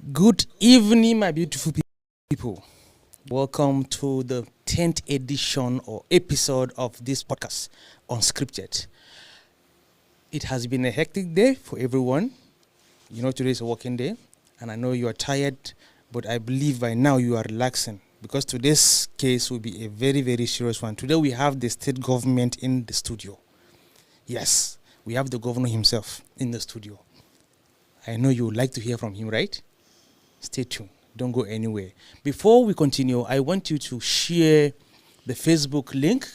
Good evening, my beautiful people. Welcome to the 10th edition or episode of this podcast, Unscripted. It has been a hectic day for everyone. You know, today is a working day, and I know you are tired, but I believe by now you are relaxing because today's case will be a very, very serious one. Today we have the state government in the studio. Yes, we have the governor himself in the studio. I know you would like to hear from him, right? Stay tuned. Don't go anywhere. Before we continue, I want you to share the Facebook link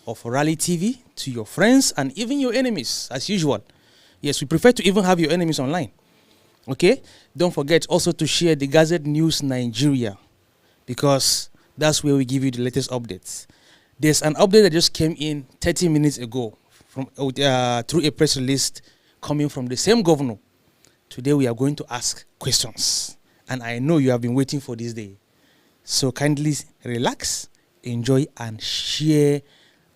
of Rally TV to your friends and even your enemies, as usual. Yes, we prefer to even have your enemies online. Okay? Don't forget also to share the Gazette News Nigeria, because that's where we give you the latest updates. There's an update that just came in 30 minutes ago from through a press release coming from the same governor. Today we are going to ask questions. And I know you have been waiting for this day. So kindly relax, enjoy, and share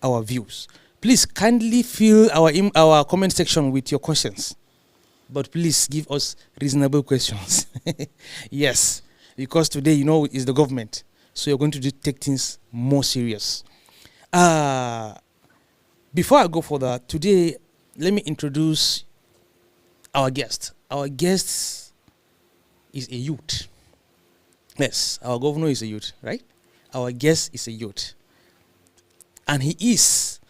our views. Please kindly fill our comment section with your questions. But please give us reasonable questions. Yes, because today, you know, is the government. So you're going to take things more serious. Before I go further, today, let me introduce our guest. Our guest is a youth. Yes, our governor is a youth, right? Our guest is a youth. And he is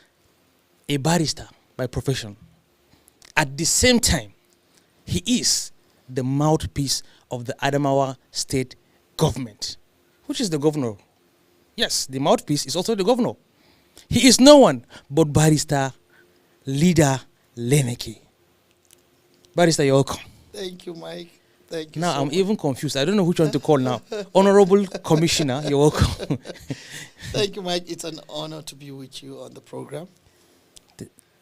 a barrister by profession. At the same time, he is the mouthpiece of the Adamawa state government. Which is the governor? Yes, the mouthpiece is also the governor. He is no one but barrister leader Leneke. Barrister, you're welcome. Thank you, Mike. Thank you. Now so I'm much. even confused. I don't know which one to call now. Honorable Commissioner, you're welcome. Thank you, Mike. It's an honor to be with you on the program.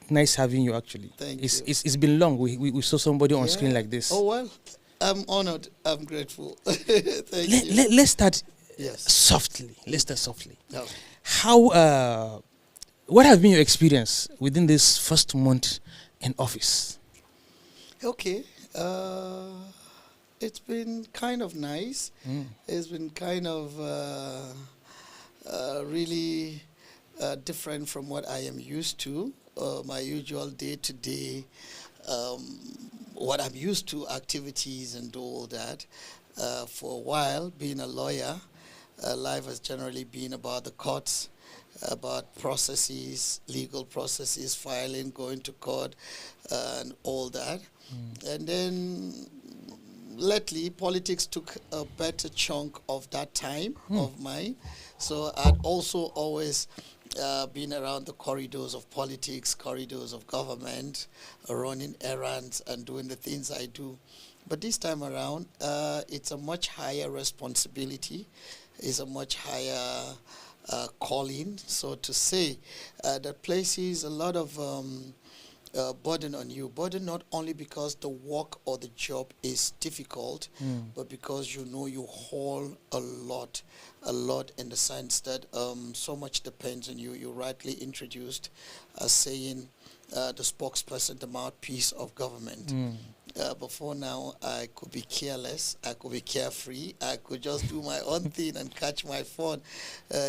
Nice having you, actually. Thank you. you. It's been long. We saw somebody on screen like this. Oh, well, I'm honored. I'm grateful. Thank you. Let's start Yes. softly. Let's start softly. No. How? What has been your experience within this first month in office? Okay. It's been kind of nice. It's been kind of really different from what I am used to. My usual day-to-day, what I'm used to, activities and all that. For a while, being a lawyer, life has generally been about the courts, about processes, legal processes, filing, going to court, and all that. And then lately, politics took a better chunk of that time of mine. So I'd also always been around the corridors of politics, corridors of government, running errands and doing the things I do. But this time around, it's a much higher responsibility. It's a much higher calling, so to say, that places a lot of burden on you. Burden not only because the work or the job is difficult, but because you know you hold a lot in the sense that so much depends on you. You rightly introduced as saying the spokesperson, the mouthpiece of government. Before now, I could be careless, I could be carefree, I could just do my own thing and catch my phone,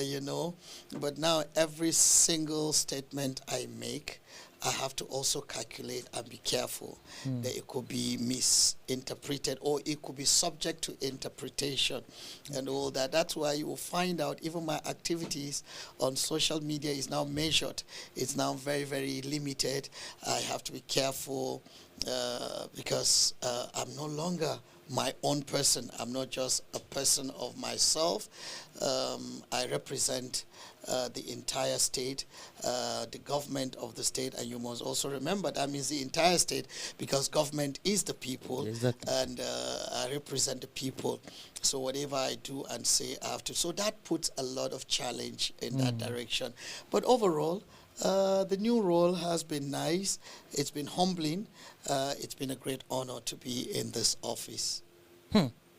you know. But now every single statement I make, I have to also calculate and be careful that it could be misinterpreted or it could be subject to interpretation and all that. That's why you will find out even my activities on social media is now measured. It's now very, very limited. I have to be careful because I'm no longer my own person. I'm not just a person of myself. I represent the entire state, the government of the state, and you must also remember that means the entire state because government is the people, Exactly. and I represent the people. So whatever I do and say, I have to. So that puts a lot of challenge in that direction. But overall, the new role has been nice. It's been humbling. It's been a great honor to be in this office.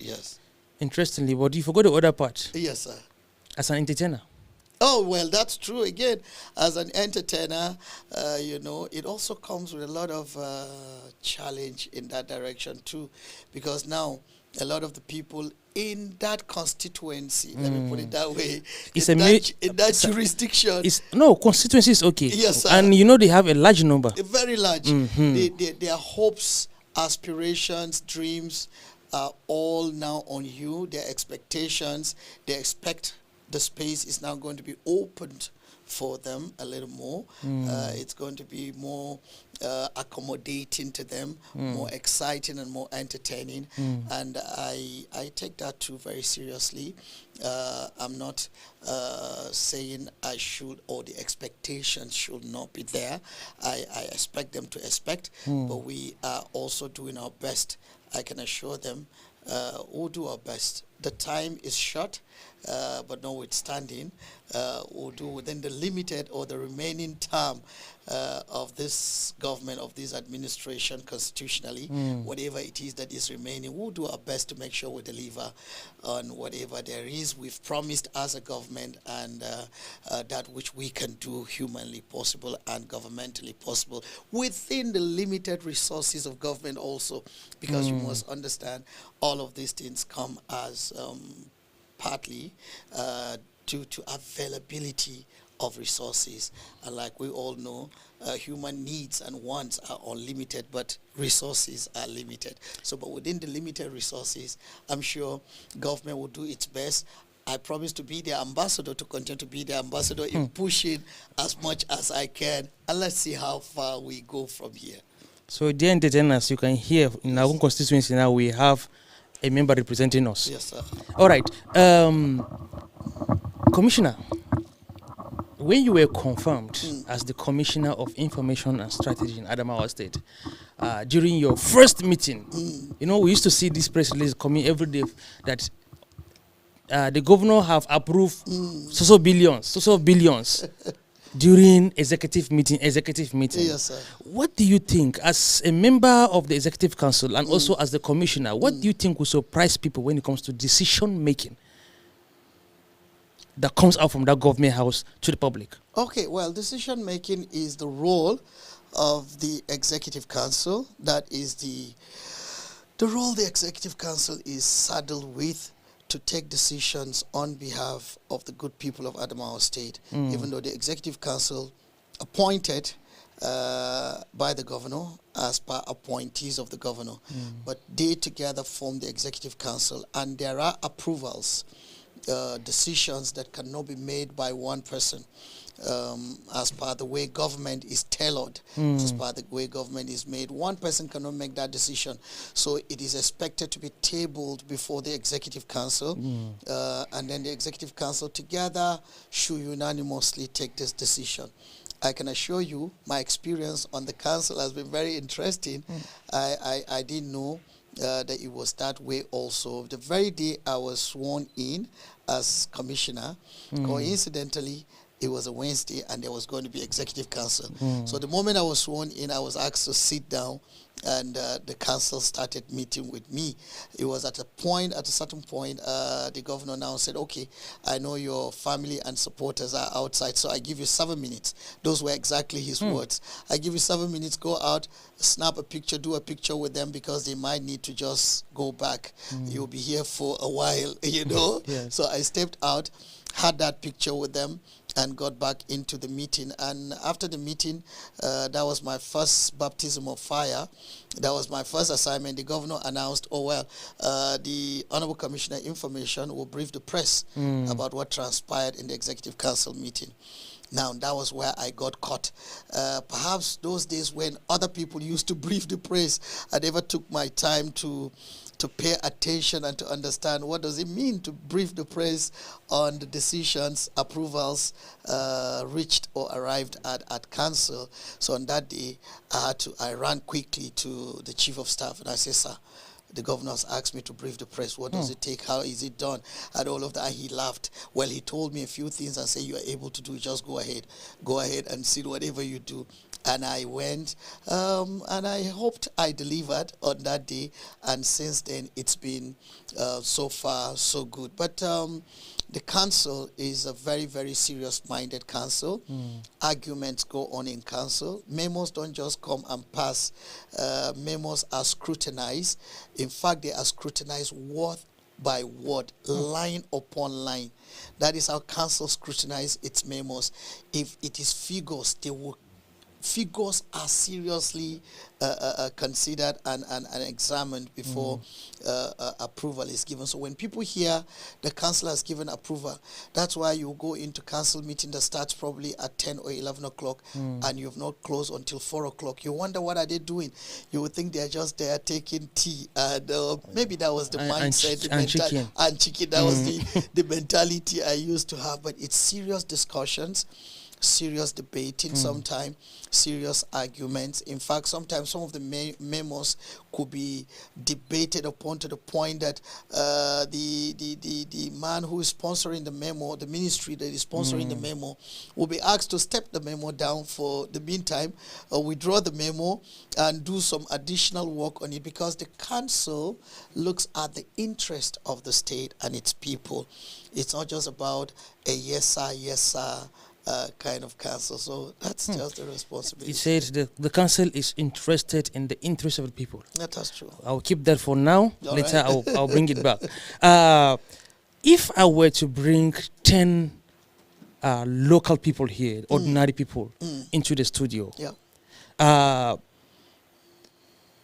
Yes. Interestingly, but you forgot the other part. Yes, sir. As an entertainer. Oh, well, that's true. Again, as an entertainer, it also comes with a lot of challenge in that direction too, because now a lot of the people in that constituency, let me put it that way, It's in that jurisdiction, It's no constituency is okay. yes, sir, And they have a large number. very large. Their hopes, aspirations, dreams are all now on you. Their expectations, they expect the space is now going to be opened for them a little more. It's going to be more accommodating to them, more exciting and more entertaining. And I take that too very seriously. I'm not saying I should, or the expectations should not be there. I expect them to expect, but we are also doing our best. I can assure them we'll do our best. The time is short, but notwithstanding, we'll do within the limited or the remaining term of this government, of this administration constitutionally, whatever it is that is remaining, we'll do our best to make sure we deliver on whatever there is we've promised as a government, and that which we can do humanly possible and governmentally possible within the limited resources of government also, because you must understand all of these things come as partly due to availability of resources. And like we all know, human needs and wants are unlimited, but resources are limited. So, but within the limited resources, I'm sure government will do its best. I promise to be their ambassador, to continue to be their ambassador in pushing as much as I can. And let's see how far we go from here. So, dear entertainers, you can hear in our own constituency now we have a member representing us. Yes, sir. All right. Commissioner, when you were confirmed as the Commissioner of Information and Strategy in Adamawa State, during your first meeting, we used to see this press release coming every day that the governor have approved so billions during executive meeting. Yes, sir. What do you think, as a member of the Executive Council and also as the Commissioner, what do you think will surprise people when it comes to decision making that comes out from that government house to the public? Okay, well, decision making is the role of the Executive Council. That is the role the Executive Council is saddled with, to take decisions on behalf of the good people of Adamawa State, even though the Executive Council appointed by the governor as per appointees of the governor, but they together form the Executive Council, and there are approvals, decisions that cannot be made by one person. As per the way government is tailored, as per the way government is made, one person cannot make that decision. So it is expected to be tabled before the Executive Council, and then the Executive Council together should unanimously take this decision. I can assure you, my experience on the council has been very interesting. I didn't know that it was that way also. The very day I was sworn in as commissioner, coincidentally, it was a Wednesday and there was going to be Executive Council. So the moment I was sworn in, I was asked to sit down, and the council started meeting with me. It was at a certain point, the governor now said, okay, I know your family and supporters are outside, so I give you 7 minutes. Those were exactly his words. I give you 7 minutes, go out, snap a picture, do a picture with them, because they might need to just go back. You'll be here for a while, Yes. So I stepped out, had that picture with them, and got back into the meeting. And after the meeting, that was my first baptism of fire. That was my first assignment. The governor announced, the Honorable Commissioner Information will brief the press about what transpired in the Executive Council meeting. Now, that was where I got caught. Perhaps those days when other people used to brief the press, I never took my time to pay attention and to understand what does it mean to brief the press on the decisions, approvals reached or arrived at council. So on that day, I ran quickly to the chief of staff and I said, sir, the governor has asked me to brief the press. What does it take? How is it done? And all of that. He laughed. Well, he told me a few things and said, you are able to do it. Just go ahead. Go ahead and see whatever you do. And I went, and I hoped I delivered on that day. And since then, it's been so far so good. But the council is a very, very serious-minded council. Arguments go on in council. Memos don't just come and pass. Memos are scrutinized. In fact, they are scrutinized word by word, line upon line. That is how council scrutinize its memos. If it is figures, figures are seriously considered and examined before approval is given. So when people hear the council has given approval, that's why you go into council meeting that starts probably at 10 or 11 o'clock and you have not closed until 4 o'clock. You wonder what are they doing. You would think they're just there taking tea, and maybe that was the mindset. And chicken. And chicken, that was the mentality I used to have. But it's serious discussions, serious debating, sometimes serious arguments. In fact, sometimes some of the memos could be debated upon to the point that the man who is sponsoring the memo, the ministry that is sponsoring the memo, will be asked to step the memo down for the meantime, withdraw the memo and do some additional work on it, because the council looks at the interest of the state and its people. It's not just about a yes sir, kind of council. So that's just the responsibility. It says the council is interested in the interest of the people. That's true. I'll keep that for now. All Later, right. I'll bring it back. If I were to bring 10 local people here, ordinary people, into the studio,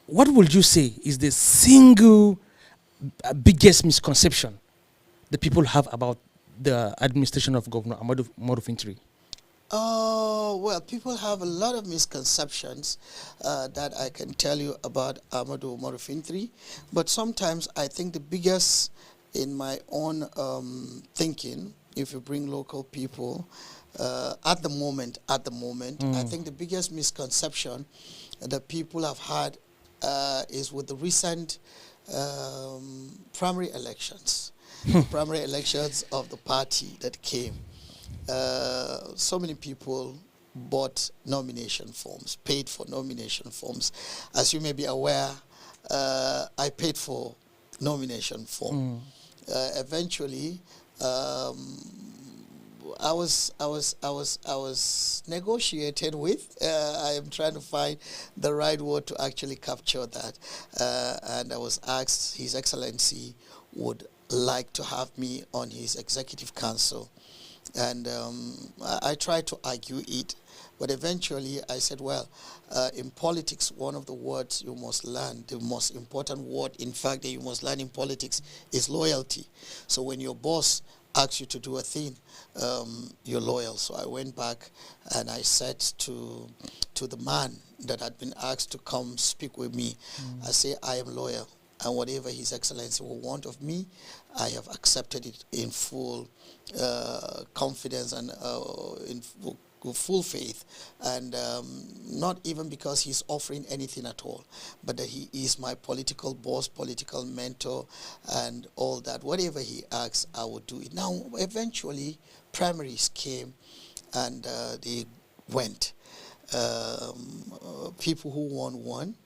what would you say is the single biggest misconception that people have about the administration of Governor Ahmadu Umaru Fintiri? Well, people have a lot of misconceptions that I can tell you about Ahmadu Umaru Fintiri, but sometimes I think the biggest, in my own thinking, if you bring local people, at the moment, I think the biggest misconception that people have had is with the recent primary elections. Primary elections of the party that came. So many people bought nomination forms, paid for nomination forms. As you may be aware, I paid for nomination form. Eventually, I was negotiated with. I am trying to find the right word to actually capture that. And I was asked, His Excellency would like to have me on his executive council. And I tried to argue it, but eventually I said, well, in politics, one of the words you must learn, the most important word, in fact, that you must learn in politics is loyalty. So when your boss asks you to do a thing, you're loyal. So I went back and I said to the man that had been asked to come speak with me, I say, I am loyal. And whatever His Excellency will want of me, I have accepted it in full confidence and in full faith. And not even because he's offering anything at all, but that he is my political boss, political mentor, and all that. Whatever he asks, I will do it. Now, eventually, primaries came and they went. People who won,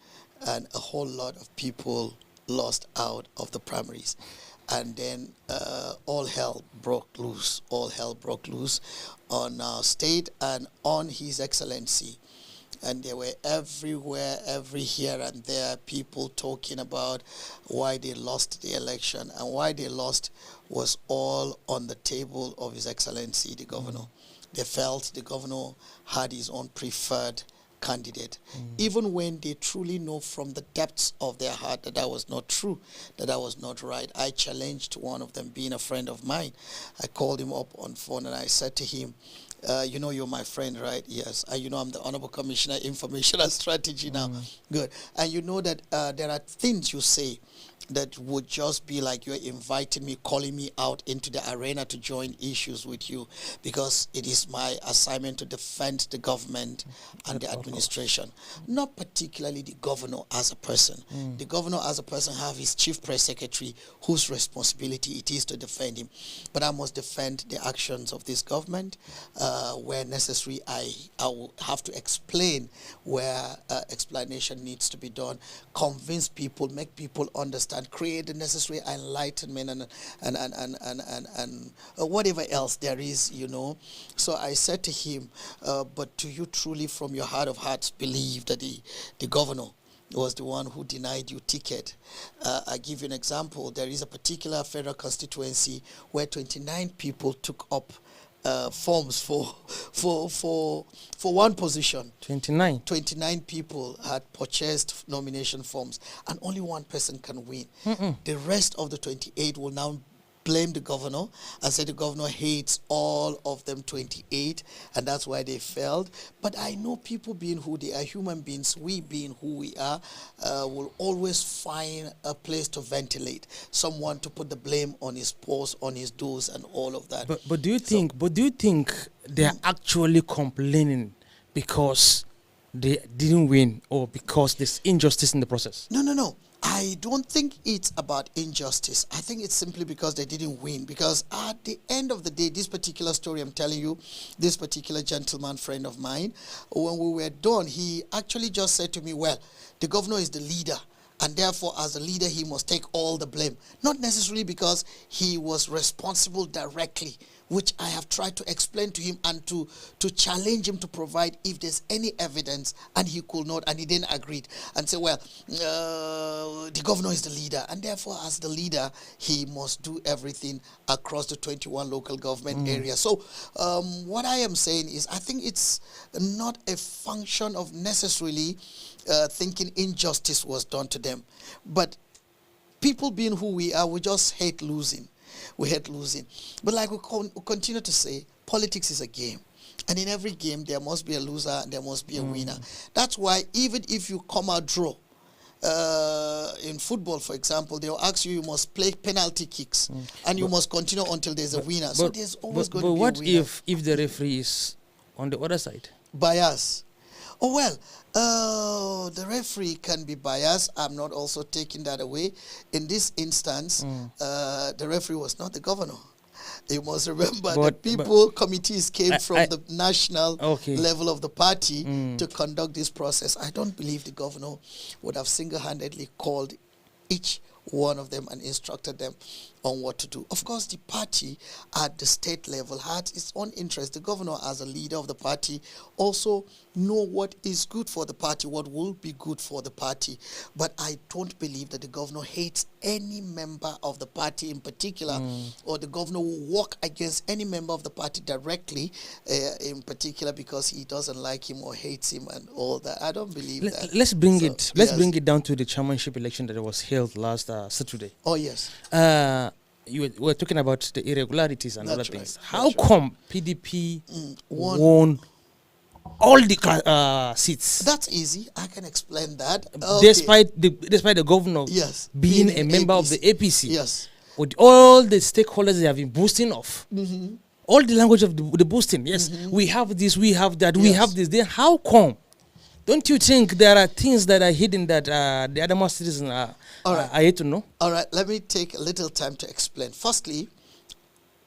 and a whole lot of people lost out of the primaries. And then all hell broke loose. All hell broke loose on our state and on His Excellency. And they were everywhere, every here and there, people talking about why they lost the election. And why they lost was all on the table of His Excellency, the governor. They felt the governor had his own preferred candidate, even when they truly know from the depths of their heart that that was not true, that that was not right. I challenged one of them, being a friend of mine. I called him up on phone and I said to him, you know you're my friend, right? Yes. And you know I'm the Honorable Commissioner, Information and Strategy now. Good. And you know that there are things you say that would just be like you're inviting me, calling me out into the arena to join issues with you, because it is my assignment to defend the government and the administration, not particularly the governor as a person. The governor as a person have his chief press secretary whose responsibility it is to defend him, but I must defend the actions of this government. Where necessary, I will have to explain where explanation needs to be done, convince people, make people understand, create the necessary enlightenment and whatever else there is, So I said to him, but do you truly from your heart of hearts believe that the governor was the one who denied you ticket? I give you an example. There is a particular federal constituency where 29 people took up forms for one position. 29 people had purchased nomination forms, and only one person can win. The rest of the 28 will now blame the governor and say the governor hates all of them 28, and that's why they failed. But I know people being who they are, human beings, we being who we are, will always find a place to ventilate, someone to put the blame on his post, on his doors, and all of that. But do you think they are actually complaining because they didn't win, or because there's injustice in the process? No. I don't think it's about injustice. I think it's simply because they didn't win. Because at the end of the day, this particular story I'm telling you, this particular gentleman friend of mine, when we were done, he actually just said to me, well, the governor is the leader, and therefore as a leader he must take all the blame. Not necessarily because he was responsible directly, which I have tried to explain to him and to challenge him to provide if there's any evidence, and he could not, and he didn't agree and say, well, the governor is the leader, and therefore as the leader he must do everything across the 21 local government areas. So what I am saying is, I think it's not a function of necessarily thinking injustice was done to them, but people being who we are, we just hate losing. We hate losing. But like we continue to say, politics is a game. And in every game, there must be a loser and there must be a winner. That's why even if you come out draw, in football, for example, they'll ask you must play penalty kicks. And you must continue until there's a winner. So there's always going to be a winner. But what if the referee is on the other side? Bias. Oh, well, the referee can be biased. I'm not also taking that away. In this instance, the referee was not the governor. You must remember the committees came from the national level of the party to conduct this process. I don't believe the governor would have single-handedly called each one of them and instructed them on what to do. Of course, the party at the state level had its own interest. The governor, as a leader of the party, also know what is good for the party, what will be good for the party. But I don't believe that the governor hates any member of the party in particular, or the governor will walk against any member of the party directly in particular because he doesn't like him or hates him and all that. I don't believe that. Let's bring it down to the chairmanship election that was held last Saturday. Oh, yes. You were talking about the irregularities and other things. How That's come PDP won all the seats? That's easy. I can explain that. Despite the governor being a member of the APC. Yes. With all the stakeholders they have been boosting off. All the language of the boosting. Yes, we have this, we have that, we have this. Then how come? Don't you think there are things that are hidden that the Adamawa citizens are yet to know? All right, let me take a little time to explain. Firstly,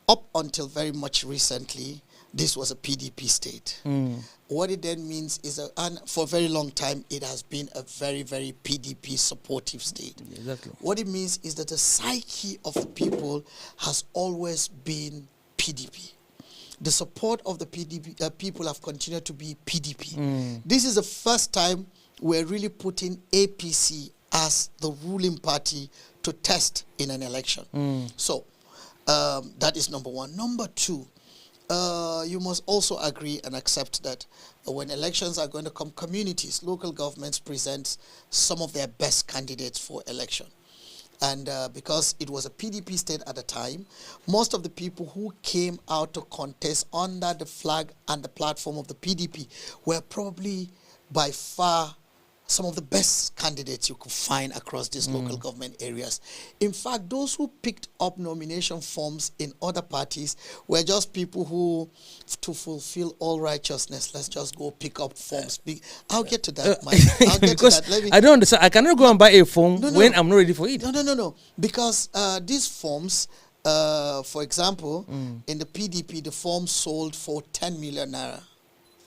up until very much recently, this was a PDP state. What it then means is, and for a very long time, it has been a very, very PDP supportive state. Exactly. What it means is that the psyche of the people has always been PDP. The support of the PDP people have continued to be PDP. This is the first time we're really putting APC as the ruling party to test in an election. So that is number one. Number two, you must also agree and accept that when elections are going to come, communities, local governments present some of their best candidates for election. And because it was a PDP state at the time, most of the people who came out to contest under the flag and the platform of the PDP were probably by far some of the best candidates you could find across these local government areas. In fact, those who picked up nomination forms in other parties were just people who, to fulfill all righteousness, let's just go pick up forms. I'll get to that, Mike. I'll get because to that. I don't understand. I cannot go and buy a form when I'm not ready for it. No. Because these forms, for example, in the PDP, the forms sold for 10 million naira.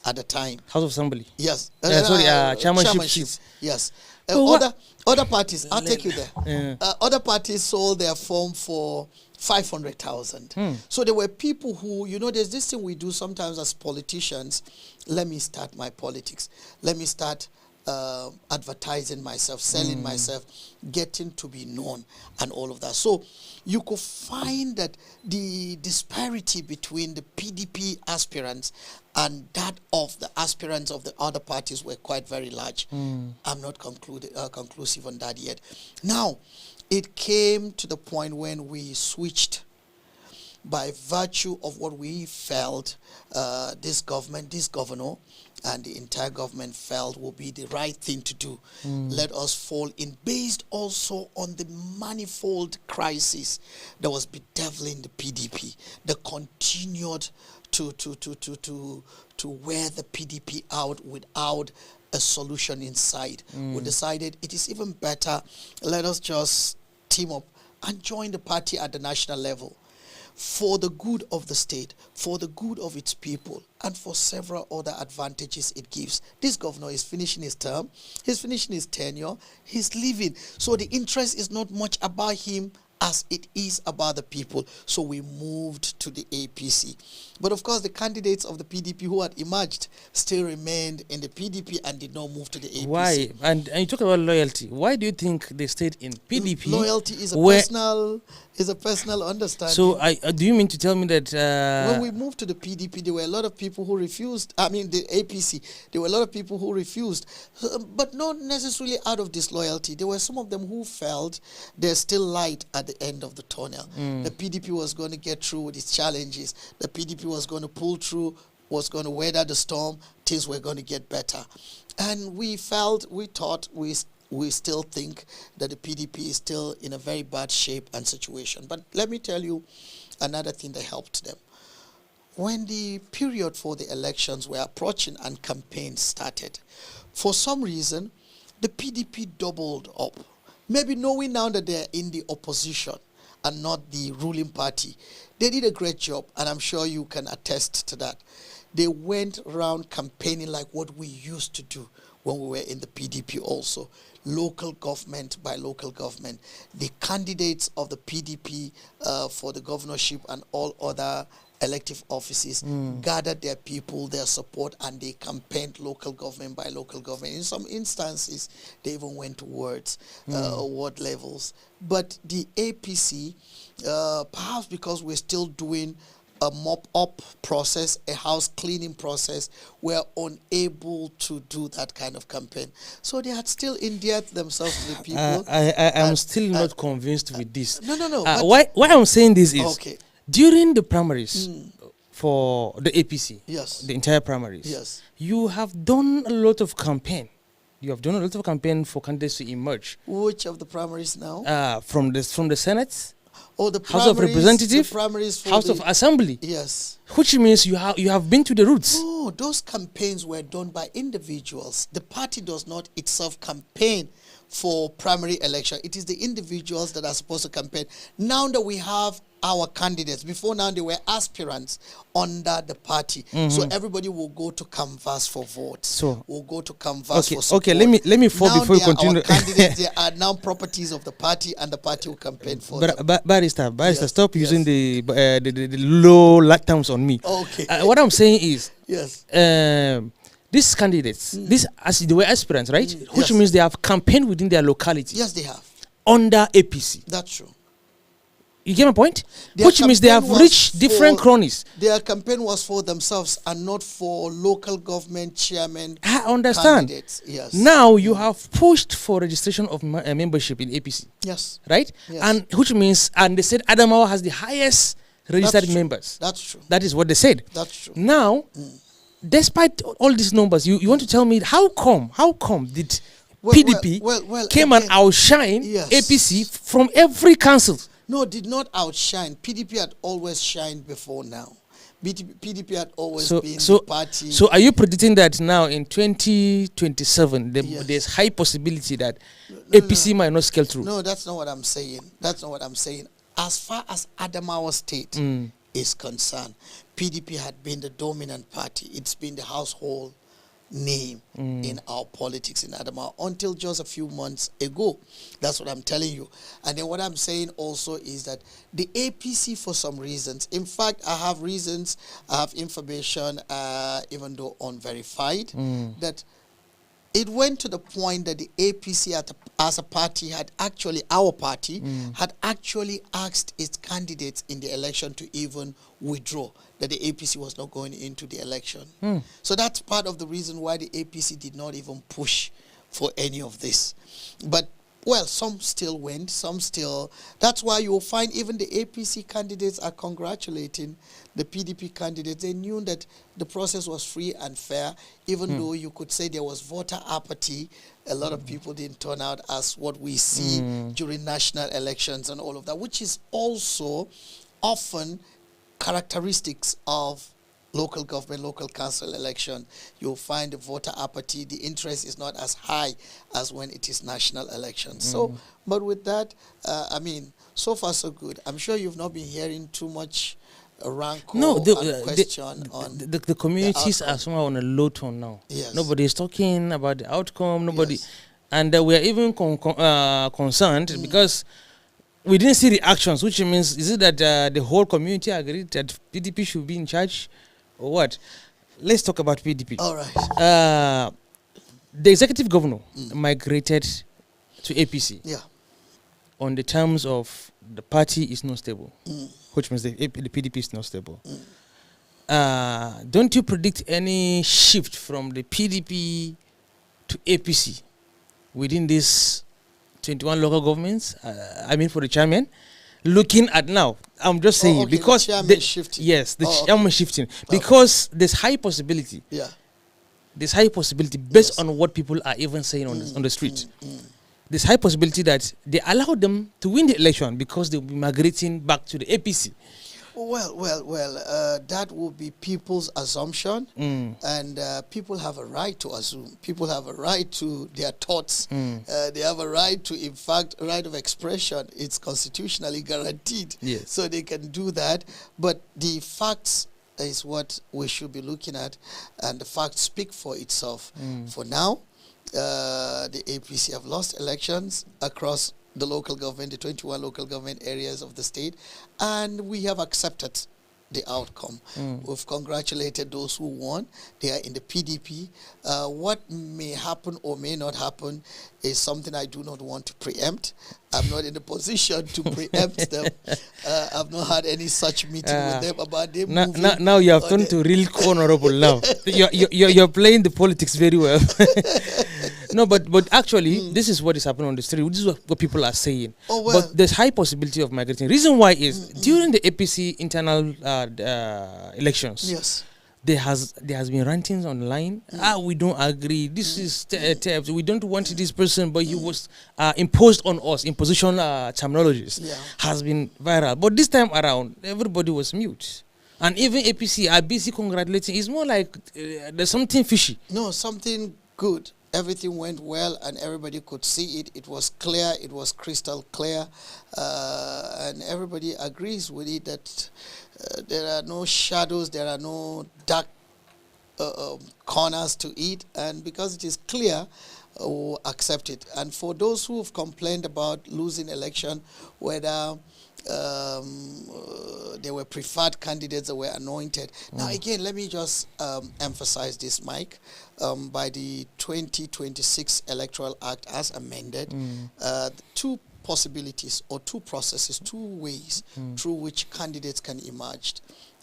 At the time, House of Assembly. Yes. Chairmanship. Yes. But Other parties, I'll take you there. Other parties sold their form for 500,000. So there were people who, there's this thing we do sometimes as politicians. Let me start my politics. Let me start advertising myself, selling myself, getting to be known, and all of that. So you could find that the disparity between the PDP aspirants and that of the aspirants of the other parties were quite very large. I'm not conclusive on that yet. Now, it came to the point when we switched by virtue of what we felt this governor, and the entire government felt will be the right thing to do. Let us fall in, based also on the manifold crisis that was bedeviling the PDP, that continued to wear the PDP out without a solution in sight. We decided it is even better, let us just team up and join the party at the national level, for the good of the state, for the good of its people, and for several other advantages it gives. This governor is finishing his term, he's finishing his tenure, he's leaving. So the interest is not much about him as it is about the people. So we moved to the APC. But of course, the candidates of the PDP who had emerged still remained in the PDP and did not move to the APC. Why? And you talk about loyalty. Why do you think they stayed in PDP? Loyalty is a personal understanding. So do you mean to tell me that when we moved to the PDP, there were a lot of people who refused. I mean, the APC, there were a lot of people who refused, but not necessarily out of disloyalty. There were some of them who felt there's still light at the end of the tunnel. The PDP was going to get through with its challenges. The PDP was going to pull through, was going to weather the storm. Things were going to get better. And we thought, we still think that the PDP is still in a very bad shape and situation. But let me tell you another thing that helped them. When the period for the elections were approaching and campaigns started, for some reason, the PDP doubled up. Maybe knowing now that they're in the opposition and not the ruling party. They did a great job, and I'm sure you can attest to that. They went around campaigning like what we used to do when we were in the PDP also. Local government by local government. The candidates of the PDP for the governorship and all other elective offices gathered their people, their support, and they campaigned local government by local government. In some instances, they even went to ward levels. But the APC, perhaps because we're still doing a mop-up process, a house cleaning process, were unable to do that kind of campaign. So they had still endeared themselves to the people. I am still not convinced with this. No. Why I'm saying this is, okay. During the primaries for the APC, yes, the entire primaries, yes, you have done a lot of campaign. You have done a lot of campaign for candidates to emerge. Which of the primaries now? From the Senate, the House of Representatives, primaries House of Assembly. Yes. Which means you have been to the roots. Oh, those campaigns were done by individuals. The party does not itself campaign for primary election. It is the individuals that are supposed to campaign. Now that we have our candidates, before now they were aspirants under the party. So everybody will go to canvass for votes. So we'll go to canvass for support. Okay, let me fall before you continue. Our candidates, they are now properties of the party, and the party will campaign for them. Barrister, yes, stop using the low terms on me. Okay. What I'm saying is, yes. These candidates, they were aspirants, right? Which means they have campaigned within their locality. Yes, they have. Under APC. That's true. You get my point? Which means they have reached different cronies. Their campaign was for themselves and not for local government chairman. I understand. Candidates. Yes. Now you have pushed for registration of membership in APC. Yes. Right? Yes. And which means, and they said Adamawa has the highest registered members. That's true. That is what they said. That's true. Now, despite all these numbers, you want to tell me how come did PDP came and outshine APC from every council. No, did not outshine. PDP had always shined before now. PDP had always been the party. So are you predicting that now in 2027, there's high possibility that APC might not scale through? No, that's not what I'm saying. That's not what I'm saying. As far as Adamawa State is concerned, PDP had been the dominant party. It's been the household name in our politics in Adamawa until just a few months ago. That's what I'm telling you. And then what I'm saying also is that the APC, for some reasons, in fact, I have reasons, I have information, even though unverified, that it went to the point that the APC as a party had actually, our party, had actually asked its candidates in the election to even withdraw, that the APC was not going into the election. So that's part of the reason why the APC did not even push for any of this. But, well, some still went, some still. That's why you'll find even the APC candidates are congratulating the PDP candidates. They knew that the process was free and fair, even though you could say there was voter apathy. A lot of people didn't turn out as what we see during national elections and all of that, which is also often characteristics of local government, local council election. You'll find the voter apathy, the interest is not as high as when it is national elections. So, but with that, I mean, so far so good. I'm sure you've not been hearing too much rancor and question on the communities are somehow on a low tone now. Yes. Nobody is talking about the outcome. Nobody, and we are even concerned because we didn't see reactions, which means, is it that the whole community agreed that PDP should be in charge, or what? Let's talk about PDP. All right. The executive governor migrated to APC. Yeah. On the terms of the party is not stable, which means the PDP is not stable. Don't you predict any shift from the PDP to APC within these 21 local governments? I mean, for the chairman, looking at now, I'm just saying because the chairman shifting. Yes, the chairman shifting because there's high possibility. Yeah, there's high possibility based on what people are even saying on the street. There's high possibility that they allow them to win the election because they'll be migrating back to the APC. Well, that will be people's assumption, and people have a right to assume. People have a right to their thoughts. They have a right to, in fact, right of expression. It's constitutionally guaranteed. Yes. So they can do that. But the facts is what we should be looking at, and the facts speak for itself. For now, the APC have lost elections across the local government, the 21 local government areas of the state, and we have accepted the outcome. We've congratulated those who won. They are in the PDP. What may happen or may not happen is something I do not want to preempt. I'm not in a position to preempt them. I've not had any such meeting with them about them moving. Now you have turned to real honorable now. You're playing the politics very well. No, but actually, this is what is happening on the street. This is what people are saying. But there's high possibility of migrating. Reason why is during the APC internal elections. Yes. There has been rantings online. We don't agree. This is theft. We don't want this person, but he was imposed on us. Imposition terminologies has been viral. But this time around, everybody was mute. And even APC are busy congratulating. It's more like there's something fishy. No, something good. Everything went well and everybody could see it. It was clear. It was crystal clear. And everybody agrees with it that there are no shadows, there are no dark corners to it. And because it is clear, we'll accept it. And for those who have complained about losing election, whether there were preferred candidates that were anointed. Now, again, let me just emphasize this, Mike. By the 2026 Electoral Act as amended, two possibilities or two processes, two ways through which candidates can emerge.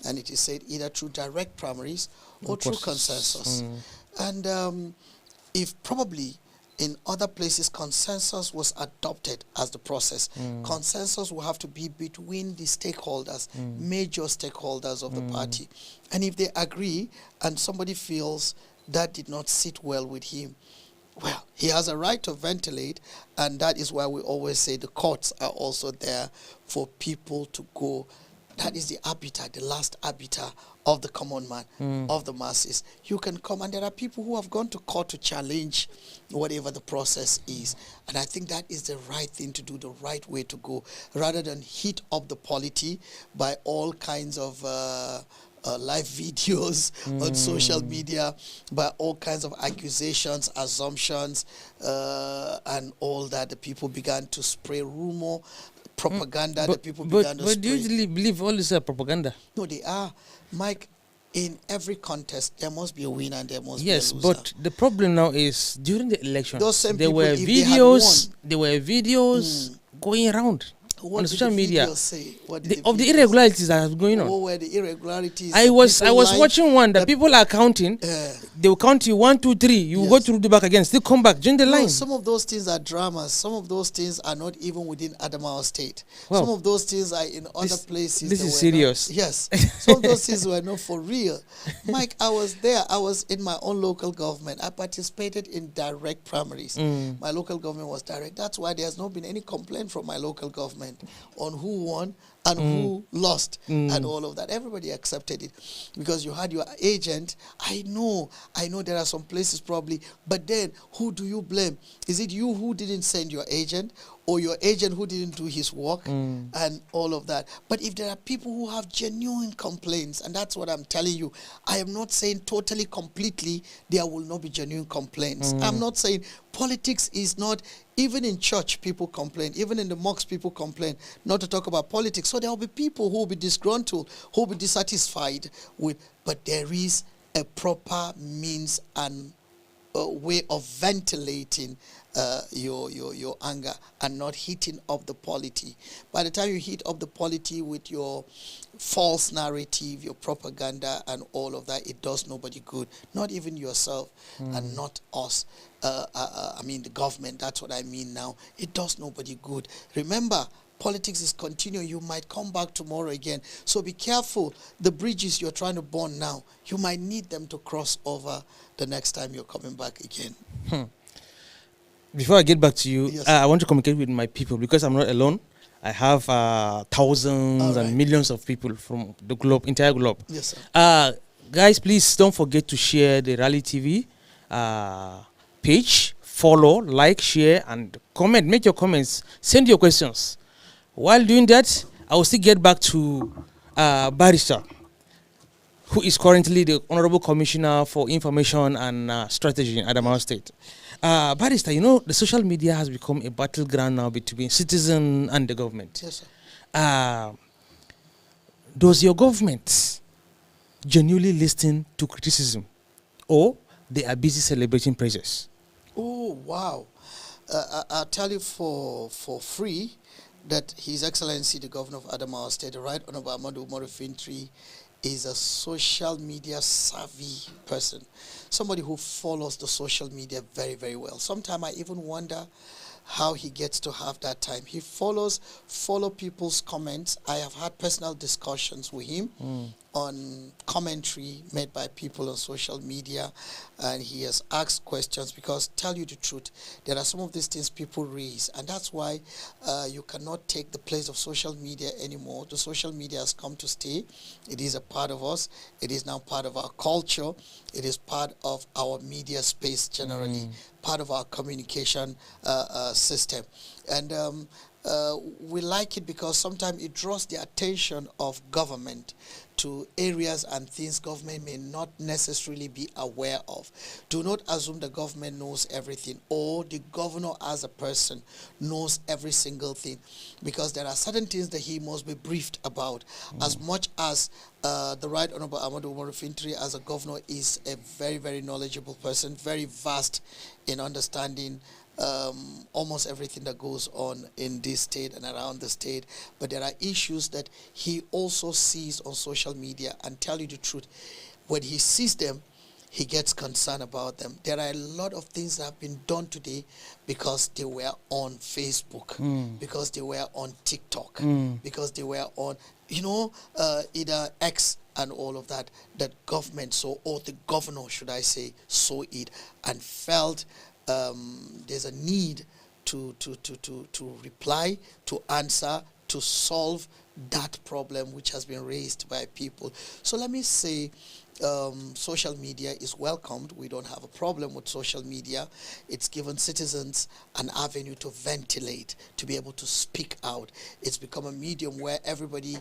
And it is said either through direct primaries or through consensus. And if probably in other places consensus was adopted as the process, consensus will have to be between the stakeholders, major stakeholders of the party. And if they agree and somebody feels that did not sit well with him, Well, he has a right to ventilate, and that is why we always say the courts are also there for people to go. That is the arbiter, the last arbiter of the common man, of the masses. You can come, and there are people who have gone to court to challenge whatever the process is. And I think that is the right thing to do, the right way to go, rather than heat up the polity by all kinds of live videos on social media, by all kinds of accusations, assumptions, and all that. The people began to spray rumor, propaganda. The people began to spray. But do you usually believe all this propaganda? No, they are. Mike, in every contest, there must be a winner and there must Yes, be a loser. but the problem now is during the election, Those same there people, were if they had videos. won- There were videos going around What on did social the media videos say? What did of the videos- irregularities that was going on. What were the irregularities? I that was people lied- watching one that that- people are counting. They will count you 1, 2, 3. You go Yes. through the back again. Still come back. Join the No, line. some of those things are dramas. Some of those things are not even within Adamawa State. Well, some of those things are in other places. this that is were serious. Not, yes. Some of those things were not for real. Mike, I was there. I was in my own local government. I participated in direct primaries. My local government was direct. That's why there's not been any complaint from my local government on who won and who lost and all of that. Everybody accepted it because you had your agent. I know there are some places probably, but then who do you blame? Is it you who didn't send your agent, or your agent who didn't do his work and all of that? But if there are people who have genuine complaints, and that's what I'm telling you, I am not saying totally, completely, there will not be genuine complaints. I'm not saying politics is not, even in church people complain, even in the mosques people complain, not to talk about politics. So there will be people who will be disgruntled, who will be dissatisfied with, but there is a proper means and way of ventilating your anger and not heating up the polity. By the time you heat up the polity with your false narrative, your propaganda and all of that, it does nobody good, not even yourself and not us. I mean the government, that's what I mean now. It does nobody good. Remember, politics is continuing. You might come back tomorrow again. So be careful. The bridges you're trying to burn now, you might need them to cross over the next time you're coming back again. Before I get back to you, Yes. I want to communicate with my people because I'm not alone. I have thousands All right. and millions of people from the globe, entire globe. Yes, sir. Guys, please don't forget to share the Rally TV page. Follow, like, share, and comment. Make your comments. Send your questions. While doing that, I will still get back to Barrister, who is currently the Honorable Commissioner for Information and Strategy in Adamawa State. Barrister, you know, the social media has become a battleground now between citizen and the government. Yes, sir. Does your government genuinely listen to criticism, or they are busy celebrating praises? Oh, wow. I'll tell you for free that His Excellency, the Governor of Adamawa State, the Right Honorable Ahmadu Umaru Fintri, is a social media savvy person. Somebody who follows the social media very, very well. Sometimes I even wonder how he gets to have that time. He follow people's comments. I have had personal discussions with him on commentary made by people on social media, and he has asked questions because, tell you the truth, there are some of these things people raise, and that's why you cannot take the place of social media anymore. The social media has come to stay. It is a part of us. It is now part of our culture. It is part of our media space generally, part of our communication system. And we like it because sometimes it draws the attention of government to areas and things government may not necessarily be aware of. Do not assume the government knows everything, or the governor as a person knows every single thing, because there are certain things that he must be briefed about. As much as the Right Honorable Ahmadu Umaru Fintri as a governor is a very, very knowledgeable person, very vast in understanding almost everything that goes on in this state and around the state, but there are issues that he also sees on social media, and tell you the truth, when he sees them, he gets concerned about them. There are a lot of things that have been done today because they were on Facebook, because they were on TikTok, because they were on, either X and all of that, that government saw, or the governor, should I say, saw it and felt there's a need to reply, to answer, to solve that problem which has been raised by people. So let me say, social media is welcomed. We don't have a problem with social media. It's given citizens an avenue to ventilate, to be able to speak out. It's become a medium where everybody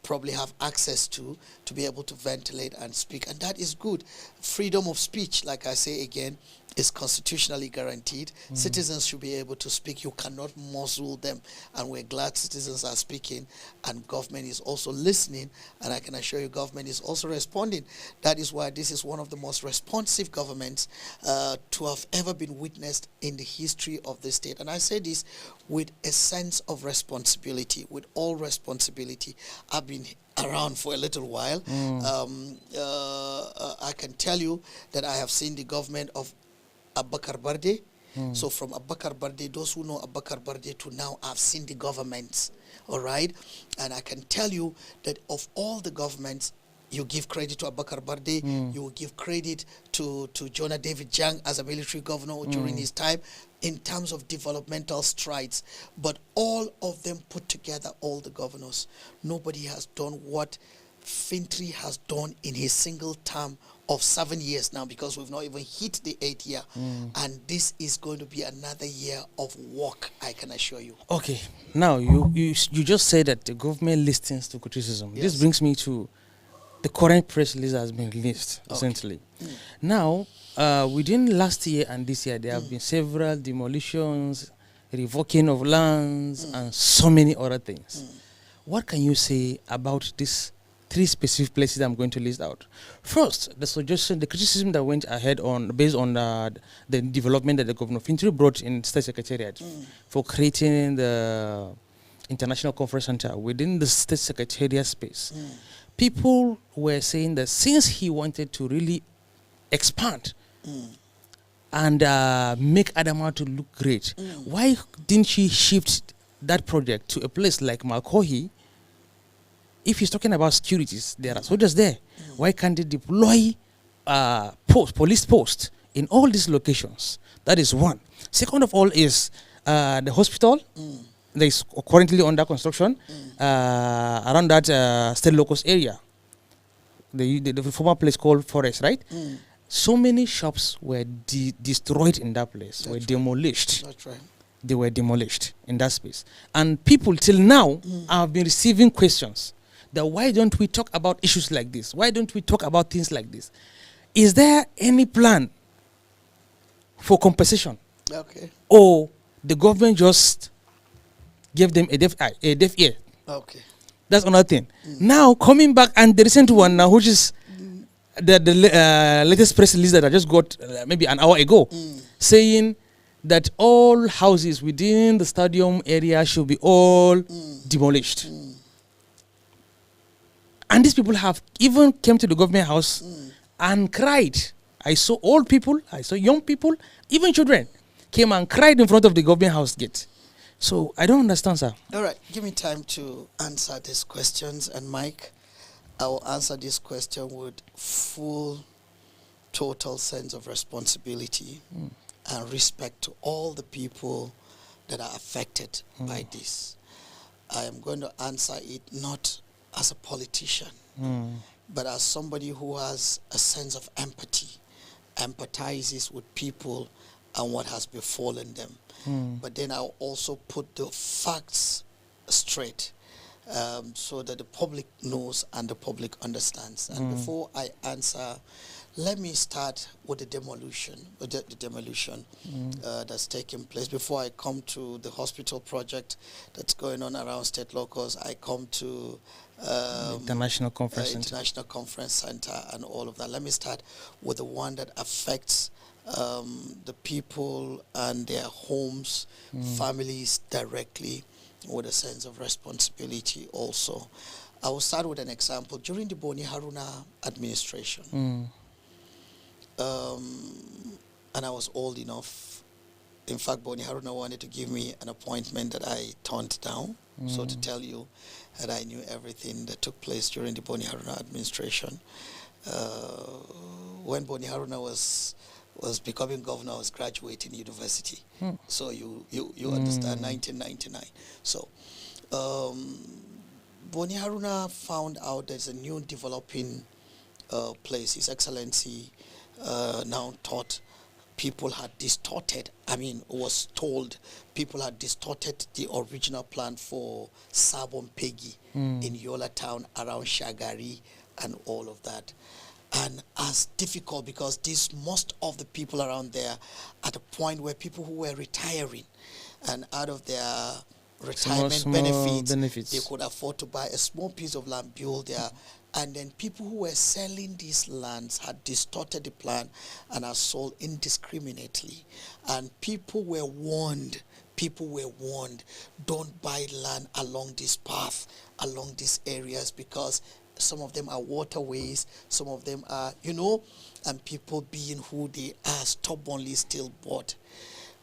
probably have access to be able to ventilate and speak, and that is good. Freedom of speech, like I say again, is constitutionally guaranteed. Citizens should be able to speak. You cannot muzzle them, and we're glad citizens are speaking, and government is also listening, and I can assure you government is also responding. That is why this is one of the most responsive governments to have ever been witnessed in the history of the state. And I say this with a sense of responsibility, with all responsibility. I've been around for a little while. I can tell you that I have seen the government of Abakar Barde. So from Abakar Barde, those who know Abakar Barde to now, I've seen the governments, all right? And I can tell you that of all the governments, you give credit to Abakar Barde, you will give credit to Jonah David Jang as a military governor during his time in terms of developmental strides. But all of them put together, all the governors, nobody has done what Fintri has done in his single term of 7 years now, because we've not even hit the 8th year. And this is going to be another year of work, I can assure you. Okay, now you just said that the government listens to criticism. Yes. This brings me to the current press release has been released recently. Now, within last year and this year, there have been several demolitions, revoking of lands, and so many other things. What can you say about these 3 specific places I'm going to list out? First, the suggestion, the criticism that went ahead based on the development that the Governor Fintri brought in State Secretariat for creating the International Conference Center within the State Secretariat space. People were saying that since he wanted to really expand and make Adamawa to look great, why didn't he shift that project to a place like Malkohi? If he's talking about securities, there are soldiers there. Why can't they deploy police posts in all these locations? That is one. Second of all is the hospital. That is currently under construction around that state locus area. The former place called Forest, right? So many shops were destroyed in that place, were demolished. That's right. They were demolished in that space. And people till now have been receiving questions that why don't we talk about issues like this? Why don't we talk about things like this? Is there any plan for compensation? Okay. Or the government just gave them a deaf ear? Okay. That's another thing. Now, coming back, and the recent one now, which is the latest press release that I just got maybe an hour ago, saying that all houses within the stadium area should be all demolished. And these people have even came to the government house and cried. I saw old people, I saw young people, even children came and cried in front of the government house gate. So I don't understand, sir. All right, give me time to answer these questions. And Mike, I will answer this question with full, total sense of responsibility and respect to all the people that are affected by this. I am going to answer it not as a politician, but as somebody who has a sense of empathy, empathizes with people and what has befallen them. But then I'll also put the facts straight so that the public knows and the public understands. And before I answer, let me start with the demolition, that's taking place. Before I come to the hospital project that's going on around state locals, I come to International Conference Center and all of that. Let me start with the one that affects the people and their homes, families directly, with a sense of responsibility also. I will start with an example. During the Boni Haruna administration, and I was old enough. In fact, Boni Haruna wanted to give me an appointment that I turned down. So to tell you that I knew everything that took place during the Boni Haruna administration. When Boni Haruna was was becoming governor, I was graduating university. So you understand, 1999. So Boni Haruna found out there's a new developing place. His Excellency now thought people had distorted, was told people had distorted the original plan for Sabon Pegi in Yola town around Shagari and all of that. And as difficult, because most of the people around there at a point where people who were retiring, and out of their retirement small benefits, they could afford to buy a small piece of land, build there. And then people who were selling these lands had distorted the plan and are sold indiscriminately. And people were warned, don't buy land along this path, along these areas, because some of them are waterways, some of them are, and people being who they are stubbornly still bought.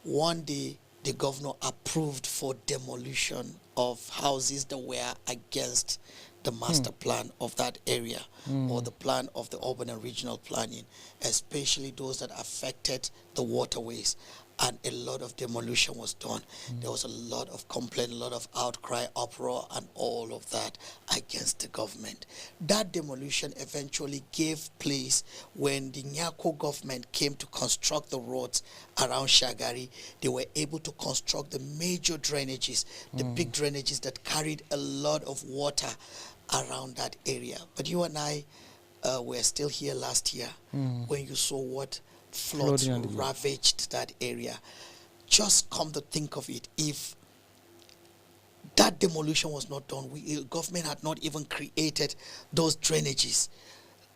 One day, the governor approved for demolition of houses that were against the master plan of that area or the plan of the urban and regional planning, especially those that affected the waterways. And a lot of demolition was done. There was a lot of complaint, a lot of outcry, uproar, and all of that against the government. That demolition eventually gave place when the Nyako government came to construct the roads around Shagari. They were able to construct the major drainages, the big drainages that carried a lot of water around that area. But you and I were still here last year when you saw what floods ravaged that area. Just come to think of it, if that demolition was not done, government had not even created those drainages,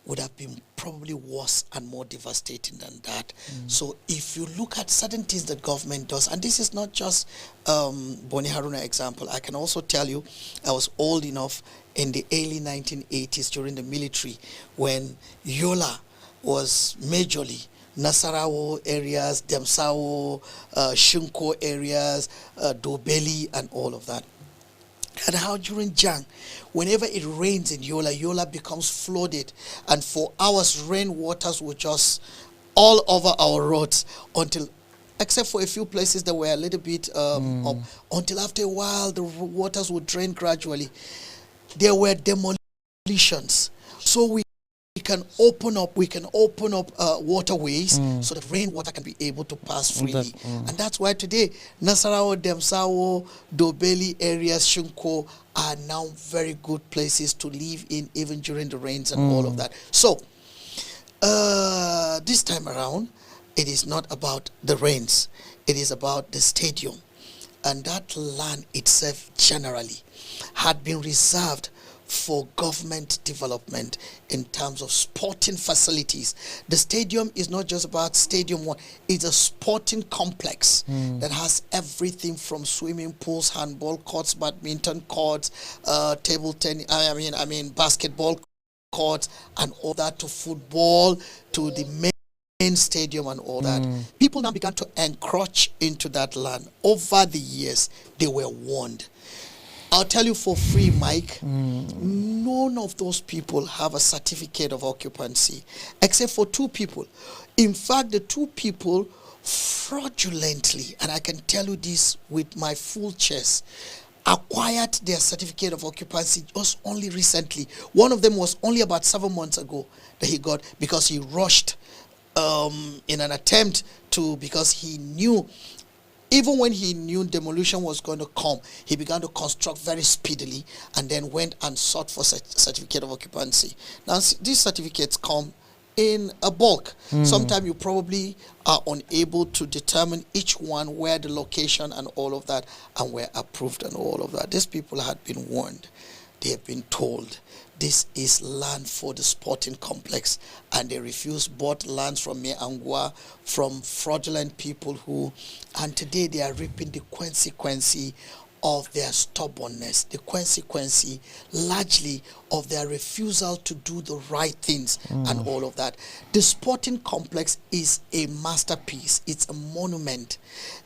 would have been probably worse and more devastating than that. So if you look at certain things that government does, and this is not just Boni Haruna example, I can also tell you, I was old enough in the early 1980s during the military when Yola was majorly Nasarawo areas, Demsawo, Shunko areas, Dobeli, and all of that. And how during Jang, whenever it rains in Yola, Yola becomes flooded, and for hours rain waters were just all over our roads until, except for a few places that were a little bit up, until after a while the waters would drain gradually. There were demolitions, so we can open up waterways so that rainwater can be able to pass freely. And that's why today Nasarawa, Demsawo, Dobeli areas, Shunko are now very good places to live in, even during the rains and all of that. So this time around, it is not about the rains, it is about the stadium. And that land itself generally had been reserved for government development in terms of sporting facilities. The stadium is not just about Stadium 1, it's a sporting complex that has everything from swimming pools, handball courts, badminton courts, table tennis, basketball courts, and all that, to football, to the main stadium and all that. People now began to encroach into that land. Over the years, they were warned. I'll tell you for free, Mike, none of those people have a certificate of occupancy, except for two people. In fact, the two people fraudulently, and I can tell you this with my full chest, acquired their certificate of occupancy just only recently. One of them was only about 7 months ago that he got, because he rushed in an attempt to, because he knew, even when he knew demolition was going to come, he began to construct very speedily and then went and sought for certificate of occupancy. Now, these certificates come in a bulk. Sometimes you probably are unable to determine each one, where the location and all of that, and where approved and all of that. These people had been warned. They have been told this is land for the sporting complex, and they refused, bought lands from Meangwa, from fraudulent people who, and today they are reaping the consequence of their stubbornness, the consequence largely of their refusal to do the right things and all of that. The sporting complex is a masterpiece. It's a monument.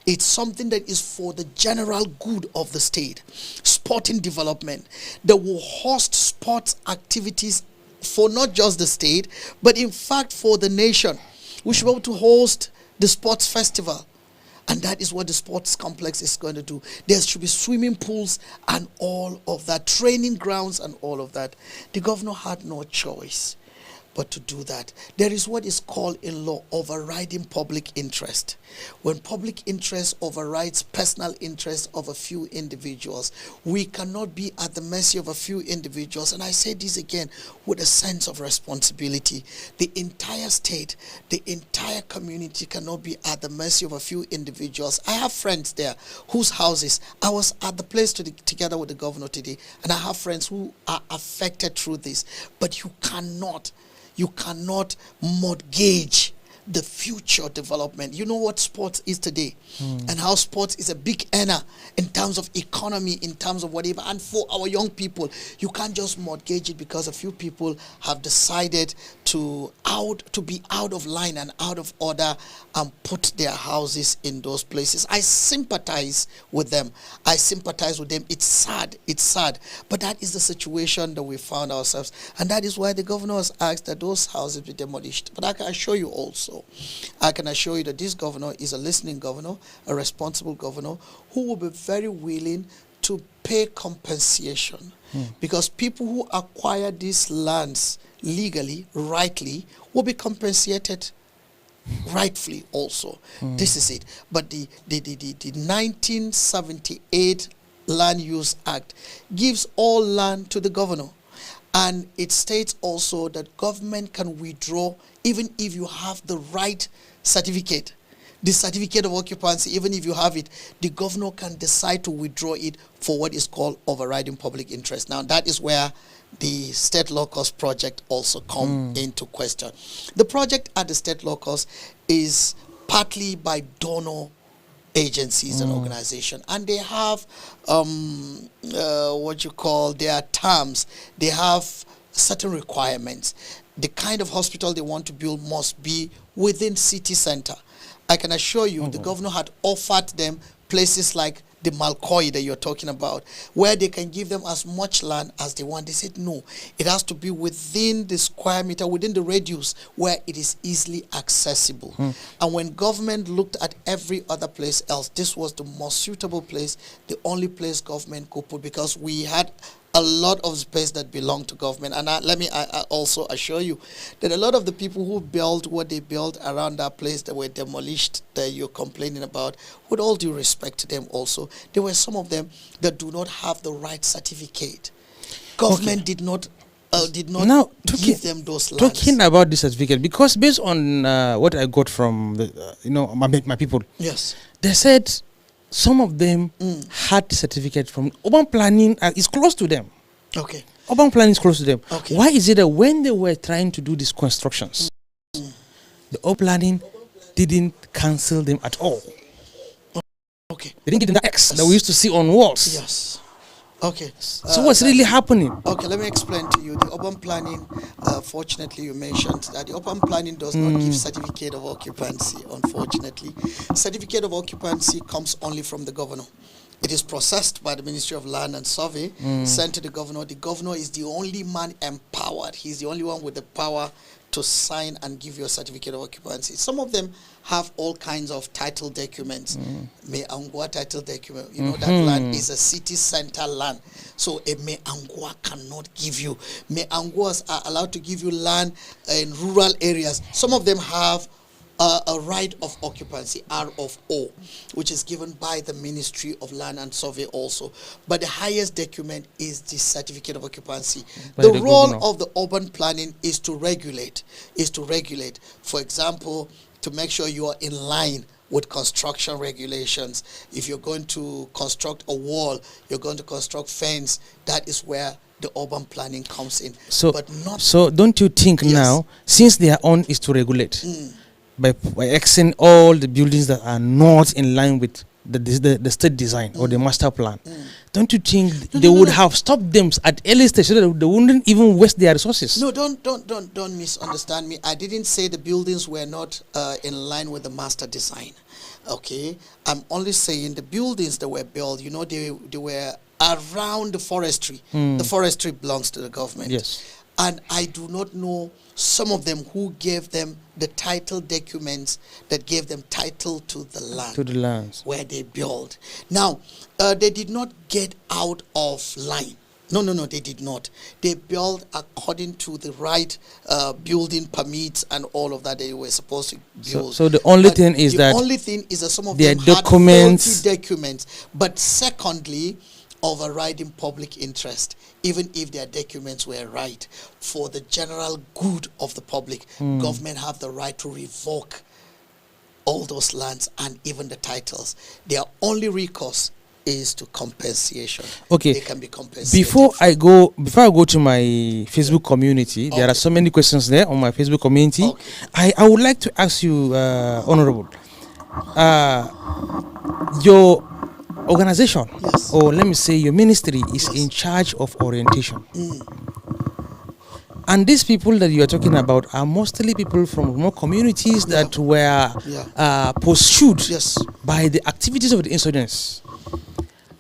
It's something that is for the general good of the state. Sporting development that will host sports activities for not just the state, but in fact for the nation. We should be able to host the sports festival. And that is what the sports complex is going to do. There should be swimming pools and all of that, training grounds and all of that. The governor had no choice but to do that. There is what is called in law overriding public interest. When public interest overrides personal interest of a few individuals, we cannot be at the mercy of a few individuals. And I say this again with a sense of responsibility. The entire state, the entire community cannot be at the mercy of a few individuals. I have friends there whose houses, I was at the place together with the governor today, and I have friends who are affected through this. But you cannot mortgage the future development. You know what sports is today, and how sports is a big earner in terms of economy, in terms of whatever. And for our young people, you can't just mortgage it because a few people have decided to be out of line and out of order and put their houses in those places. I sympathize with them. It's sad, but that is the situation that we found ourselves, and that is why the governor has asked that those houses be demolished. But I can assure you that this governor is a listening governor, a responsible governor, who will be very willing to pay compensation, because people who acquire these lands legally, rightly, will be compensated rightfully also. This is it. But the 1978 Land Use Act gives all land to the governor. And it states also that government can withdraw even if you have the right certificate. The certificate of occupancy, even if you have it, the governor can decide to withdraw it for what is called overriding public interest. Now, that is where the state locus project also come into question. The project at the state locus is partly by donor agencies and organizations, and they have their terms. They have certain requirements. The kind of hospital they want to build must be within city center. I can assure you the governor had offered them places like the Malkoi that you're talking about, where they can give them as much land as they want. They said no, it has to be within the square meter, within the radius where it is easily accessible. And when government looked at every other place else, this was the most suitable place, the only place government could put, because we had a lot of space that belonged to government. And I also assure you that a lot of the people who built what they built around that place that were demolished, that you're complaining about, with all due respect to them also, there were some of them that do not have the right certificate. Government did not now, give them those lands. Talking about this certificate, because based on what I got from my people, yes, they said some of them had certificate from urban planning. Is close to them. Okay. Urban planning is close to them. Okay. Why is it that when they were trying to do these constructions, the urban planning didn't cancel them at all? Okay. They didn't give them the X that we used to see on walls. Yes. Okay. So what's really happening? Okay, let me explain to you. The urban planning, fortunately you mentioned that the urban planning does not give certificate of occupancy, unfortunately. Certificate of occupancy comes only from the governor. It is processed by the Ministry of Land and Survey, sent to the governor. The governor is the only man empowered. He's the only one with the power to sign and give you a certificate of occupancy. Some of them have all kinds of title documents. Me Angwa title document. You know, that land is a city center land. So a Me Angwa cannot give you. Me Angwas are allowed to give you land in rural areas. Some of them have a right of occupancy, RFO, which is given by the Ministry of Land and Survey also. But the highest document is the certificate of occupancy. The role of the urban planning is to regulate. For example, to make sure you are in line with construction regulations. If you're going to construct a wall, you're going to construct fence, that is where the urban planning comes in. So, but not so don't you think now, since their own is to regulate, by Xing all the buildings that are not in line with the state design or the master plan, don't you think they would have stopped them at early stage so that they wouldn't even waste their resources? No, don't misunderstand me. I didn't say the buildings were not in line with the master design. Okay, I'm only saying the buildings that were built, they were around the forestry. The forestry belongs to the government. Yes. And I do not know some of them who gave them the title documents that gave them title to the land. To the lands. Where they built. Now, they did not get out of line. No, they did not. They built according to the right building permits and all of that they were supposed to build. So the only thing is that some of their them documents, had faulty documents. But secondly, overriding public interest, even if their documents were right, for the general good of the public, government have the right to revoke all those lands and even the titles. Their only recourse is to compensation. Okay. They can be compensated. Before I go to my Facebook community, there are so many questions there on my Facebook community. Okay. I would like to ask you, Honorable, your organization, yes, or let me say your ministry is yes, in charge of orientation. And these people that you are talking about are mostly people from remote communities that were pursued yes, by the activities of the insurgents.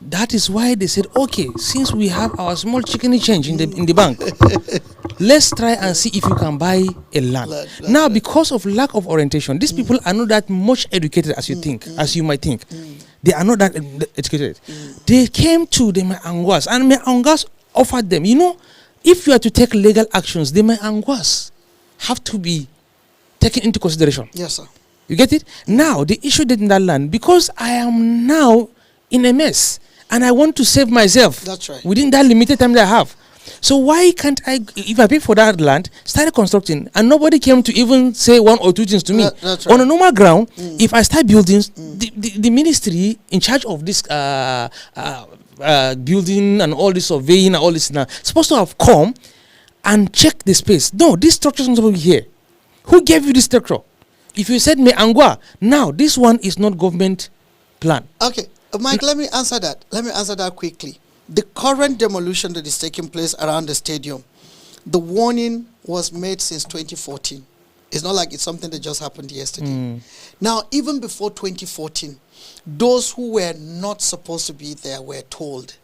That is why they said, okay, since we have our small chicken change in the bank, let's try and see if you can buy a land. Now, because of lack of orientation, these people are not that much educated as you think, as you might think. They are not that educated. They came to the Maanguas, and Maanguas offered them, if you are to take legal actions, the Maanguas have to be taken into consideration. Yes, sir. You get it? Now, they issued it in that land because I am now in a mess and I want to save myself. That's right. Within that limited time that I have. So why can't I, if I pay for that land, start constructing, and nobody came to even say one or two things to me? That's right. On a normal ground, if I start building, the ministry in charge of this building and all this surveying and all this now, supposed to have come and check the space. No, this structure is not over here. Who gave you this structure? If you said me Angwa, now this one is not government plan. Okay, Mike, let me answer that. Let me answer that quickly. The current demolition that is taking place around the stadium, the warning was made since 2014. It's not like it's something that just happened yesterday. Now, even before 2014, those who were not supposed to be there were told,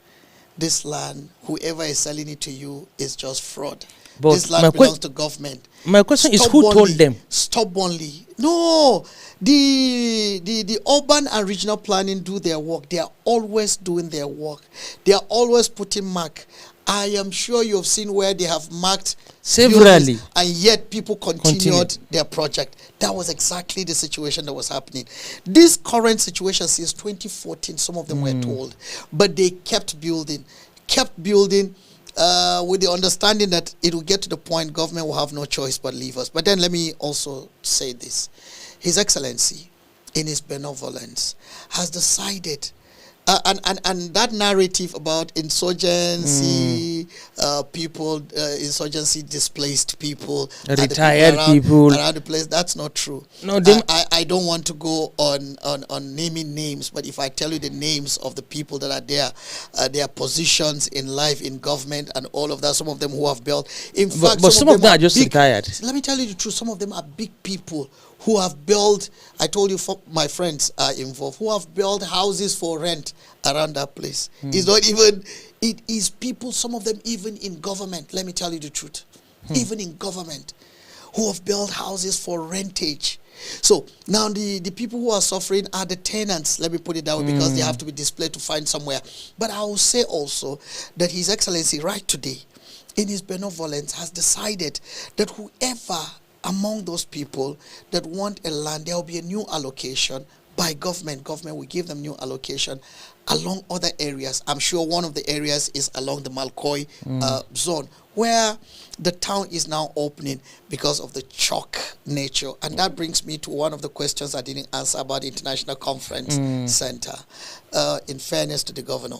this land, whoever is selling it to you is just fraud. But this land belongs to government. My question is, who told them? Stubbornly. No. The urban and regional planning do their work. They are always doing their work. They are always putting mark. I am sure you have seen where they have marked severally, and yet people continued their project. That was exactly the situation that was happening. This current situation since 2014, some of them were told, but they kept building with the understanding that it will get to the point government will have no choice but leave us. But then let me also say this. His Excellency, in his benevolence, has decided, and that narrative about insurgency, people, insurgency displaced people, retired people around the place, that's not true. No, I don't want to go on naming names, but if I tell you the names of the people that are there, their positions in life, in government, and all of that, some of them who have built. In fact, but some of them are just retired. Let me tell you the truth. Some of them are big people who have built, I told you, my friends are involved, who have built houses for rent around that place. It's not even, it is people, some of them even in government, let me tell you the truth, even in government, who have built houses for rentage. So now the people who are suffering are the tenants, let me put it that way, because they have to be displayed to find somewhere. But I will say also that His Excellency right today, in his benevolence, has decided that whoever among those people that want a land, there will be a new allocation by government. Government will give them new allocation along other areas. I'm sure one of the areas is along the Malkoi zone, where the town is now opening because of the chalk nature. And that brings me to one of the questions I didn't answer about the International Conference Center. In fairness to the governor,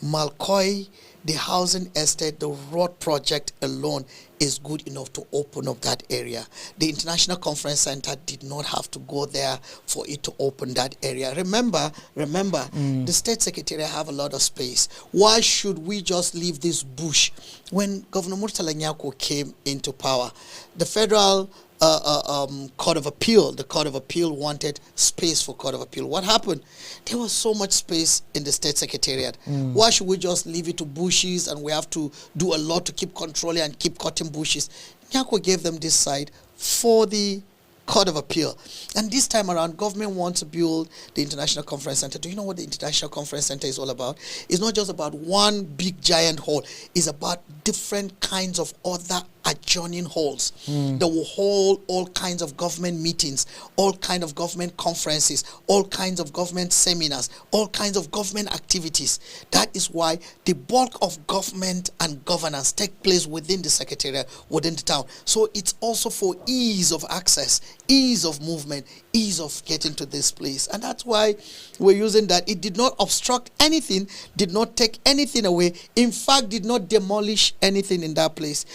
Malkoi, the housing estate, the road project alone is good enough to open up that area. The International Conference Center did not have to go there for it to open that area. Remember, the State Secretary have a lot of space. Why should we just leave this bush? When Governor Murtala Nyako came into power, the federal Court of Appeal. The Court of Appeal wanted space for Court of Appeal. What happened? There was so much space in the State Secretariat. Why should we just leave it to bushes and we have to do a lot to keep controlling and keep cutting bushes? Nyako gave them this side for the Court of Appeal. And this time around, government wants to build the International Conference Center. Do you know what the International Conference Center is all about? It's not just about one big giant hall. It's about different kinds of other adjoining halls that will hold all kinds of government meetings, all kinds of government conferences, all kinds of government seminars, all kinds of government activities. That is why the bulk of government and governance take place within the secretariat, within the town. So it's also for ease of access, ease of movement, ease of getting to this place. And that's why we're using that. It did not obstruct anything, did not take anything away. In fact, did not demolish anything in that place.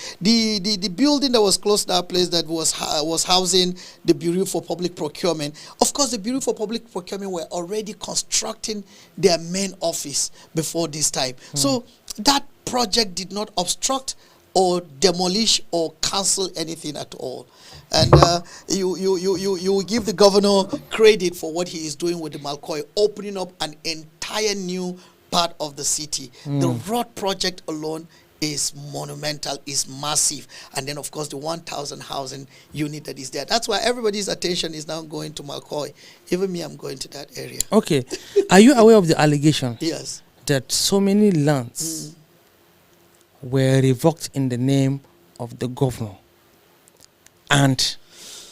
The building that was close to that place that was housing the Bureau for Public Procurement. Of course, the Bureau for Public Procurement were already constructing their main office before this time. So that project did not obstruct or demolish or cancel anything at all. And you give the governor credit for what he is doing with the Malkoy, opening up an entire new part of the city. The road project alone is monumental, is massive. And then, of course, the 1,000 housing unit that is there. That's why everybody's attention is now going to Malkoy. Even me, I'm going to that area. Okay. Are you aware of the allegation Yes. that so many lands were revoked in the name of the governor? And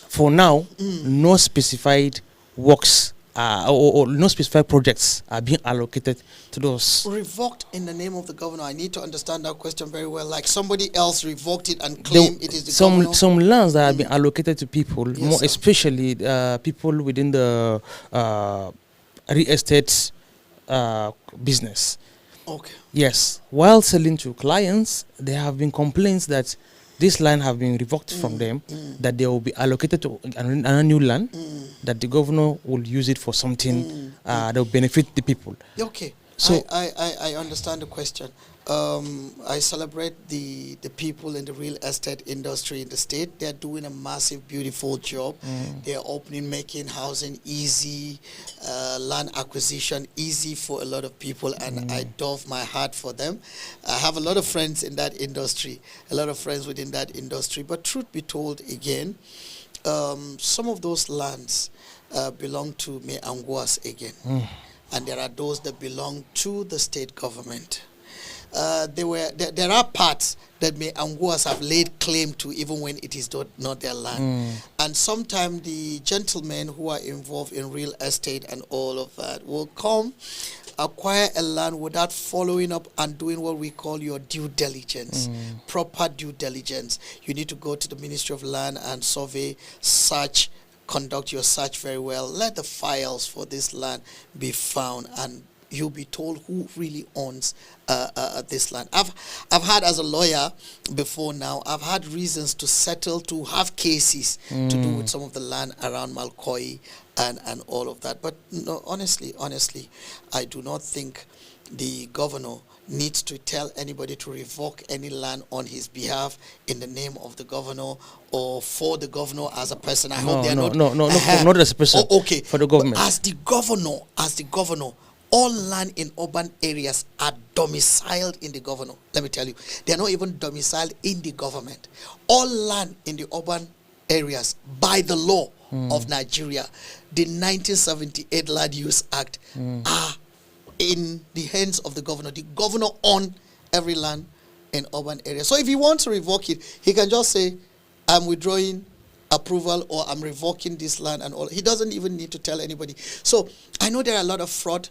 for now, no specified works or no specified projects are being allocated to those. Revoked in the name of the governor. I need to understand that question very well. Like somebody else revoked it and claimed it is the governor. Some lands that have been allocated to people, Yes, more sir. especially people within the real estate business. Okay. Yes. While selling to clients, there have been complaints that this land have been revoked from them, that they will be allocated to another new land, that the governor will use it for something that will benefit the people. Okay. So I understand the question. I celebrate the people in the real estate industry in the state. They're doing a massive, beautiful job. They're opening, making housing easy, land acquisition easy for a lot of people, and I doff my heart for them. I have a lot of friends in that industry, a lot of friends within that industry. But truth be told, again, some of those lands belong to Meanguas again, and there are those that belong to the state government. There are parts that Meanguas have laid claim to, even when it is not their land. And sometimes the gentlemen who are involved in real estate and all of that will come, acquire a land without following up and doing what we call your due diligence, proper due diligence. You need to go to the Ministry of Land and survey, search, conduct your search very well. Let the files for this land be found, and you'll be told who really owns this land. I've had, as a lawyer before now, I've had reasons to settle, to have cases to do with some of the land around Malkoy and all of that. But no, honestly, I do not think the governor needs to tell anybody to revoke any land on his behalf in the name of the governor or for the governor as a person. I hope they're not. No, not as a person. Oh, okay. For the government. But as the governor, all land in urban areas are domiciled in the governor. Let me tell you, they are not even domiciled in the government. All land in the urban areas, by the law of Nigeria, the 1978 Land Use Act, are in the hands of the governor. The governor owns every land in urban areas. So if he wants to revoke it, he can just say, I'm withdrawing approval, or I'm revoking this land and all. He doesn't even need to tell anybody. So I know there are a lot of fraud